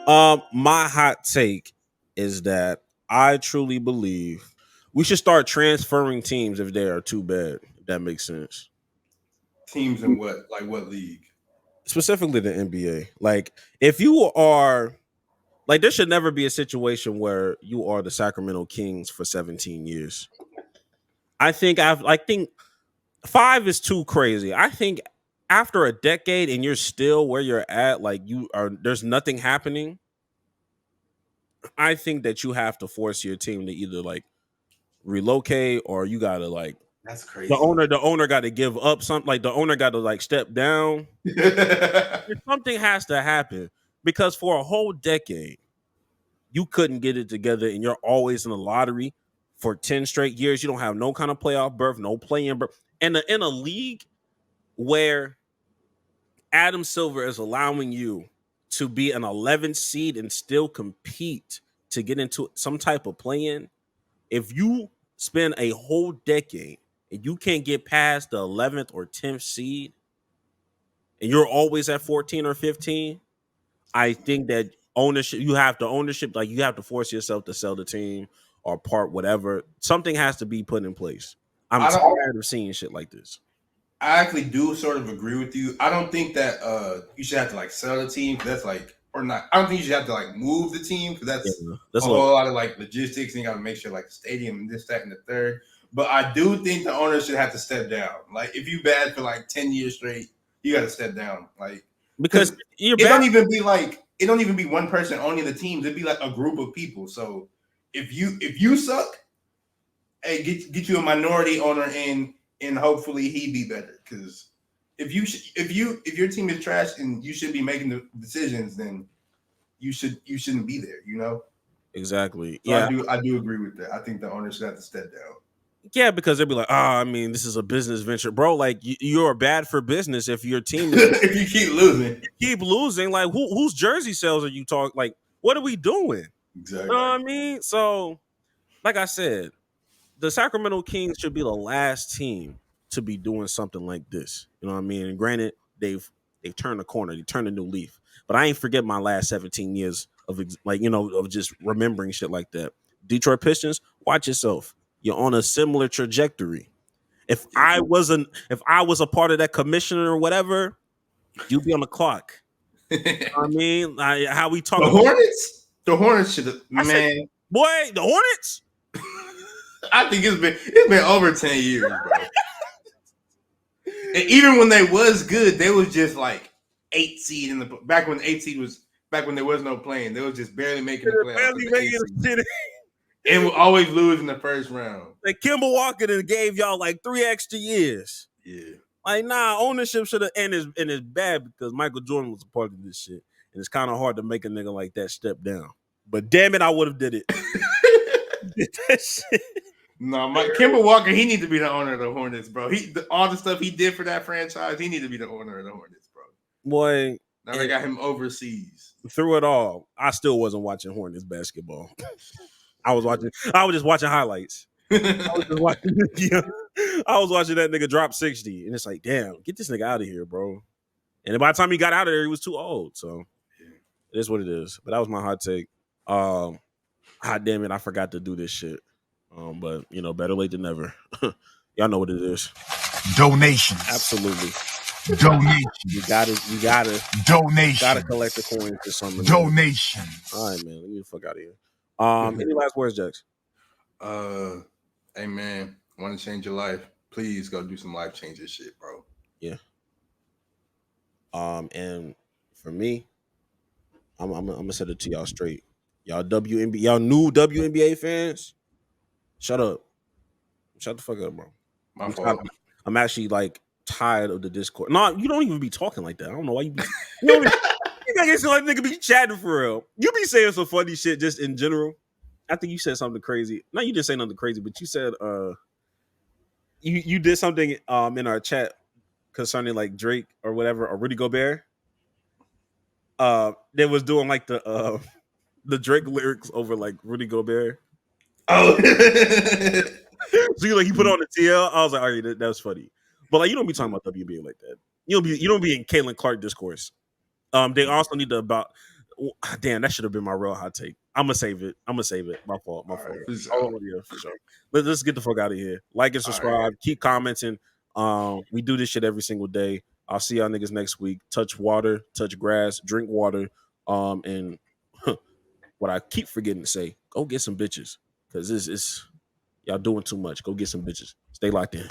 long. My hot take is that I truly believe we should start transferring teams if they are too bad. If that makes sense. Teams in what? Like what league? Specifically the NBA. Like if you are, like there should never be a situation where you are the Sacramento Kings for 17 years. I think 5 is too crazy. I think after a decade and you're still where you're at, like there's nothing happening. I think that you have to force your team to either like relocate or you gotta like. That's crazy. The owner got to give up something. Like the owner got to like step down. Something has to happen because for a whole decade, you couldn't get it together, and you're always in the lottery for 10 straight years. You don't have no kind of playoff berth, no play-in berth, and in a league where Adam Silver is allowing you to be an 11th seed and still compete to get into some type of play-in. If you spend a whole decade and you can't get past the 11th or 10th seed, and you're always at 14 or 15, I think that you have to force yourself to sell the team or part whatever. Something has to be put in place. I'm tired of seeing shit like this. I actually do sort of agree with you. I don't think that you should have to like sell the team. That's like, or not. I don't think you should have to like move the team because that's a whole lot of like logistics, and you got to make sure like the stadium and this, that, and the third. But I do think the owner should have to step down. Like if you bad for like 10 years straight, you got to step down. Like because it don't even be one person owning the teams. It'd be like a group of people. So if you suck, hey, get you a minority owner in, and hopefully he be better. Because if your team is trash and you should be making the decisions, then you shouldn't be there. You know. Exactly. So yeah, I do agree with that. I think the owner should have to step down. Yeah, because they'd be like, I mean, this is a business venture, bro. Like you're bad for business if your team is if you keep losing. Like whose jersey sales are you talking? Like, what are we doing? Exactly. You know what I mean? So, like I said, the Sacramento Kings should be the last team to be doing something like this. You know what I mean? And granted, they've turned a corner, they turned a new leaf. But I ain't forget my last 17 years of of just remembering shit like that. Detroit Pistons, watch yourself. You're on a similar trajectory. If I was a part of that commissioner or whatever, you'd be on the clock. You know what I mean? How we talk the Hornets? The Hornets should have, man. Boy, the Hornets? I think it's been over 10 years, bro. And even when they was good, they was just like 8 seed in the back when there was no playing. They was just barely making the playoffs. Barely making the and will always lose in the first round. Like Kemba Walker gave y'all like 3 extra years. Yeah. Like, ownership should have, and it's bad because Michael Jordan was a part of this shit. And it's kind of hard to make a nigga like that step down. But damn it, I would have did it. Did that shit. No, Kemba Walker, he need to be the owner of the Hornets, bro. All the stuff he did for that franchise, he need to be the owner of the Hornets, bro. Boy, now they got him overseas. Through it all, I still wasn't watching Hornets basketball. I was just watching highlights. I was watching that nigga drop 60, and it's like, damn, get this nigga out of here, bro. And by the time he got out of there, he was too old. So it is what it is. But that was my hot take. Hot damn it, I forgot to do this shit. But better late than never. Y'all know what it is. Donations. Absolutely. Donations. You gotta donations. Gotta collect the coins this summer. Donations. All right, man. Let me the fuck out of here. Any last words, Jax? Hey man, want to change your life? Please go do some life changing shit, bro. Yeah. And for me, I'm gonna set it to y'all straight. Y'all new WNBA fans, shut up. Shut the fuck up, bro. My fault. I'm actually like tired of the Discord. No, you don't even be talking like that. I don't know why you be. You make it sound like nigga be chatting for real. You be saying some funny shit just in general. I think you said something crazy. No, you didn't say nothing crazy, but you said you did something in our chat concerning like Drake or whatever or Rudy Gobert. They was doing like the Drake lyrics over like Rudy Gobert. Oh, so you put on the TL. I was like, all right, that was funny. But like, you don't be talking about WNBA like that. You don't be in Caitlin Clark discourse. They also need to damn, that should have been my real hot take. I'm gonna save it. My fault. Right, for sure. Let's get the fuck out of here. Like and subscribe. Right. Keep commenting. We do this shit every single day. I'll see y'all niggas next week. Touch water, touch grass, drink water. And what I keep forgetting to say, go get some bitches. Cause this is y'all doing too much. Go get some bitches. Stay locked in.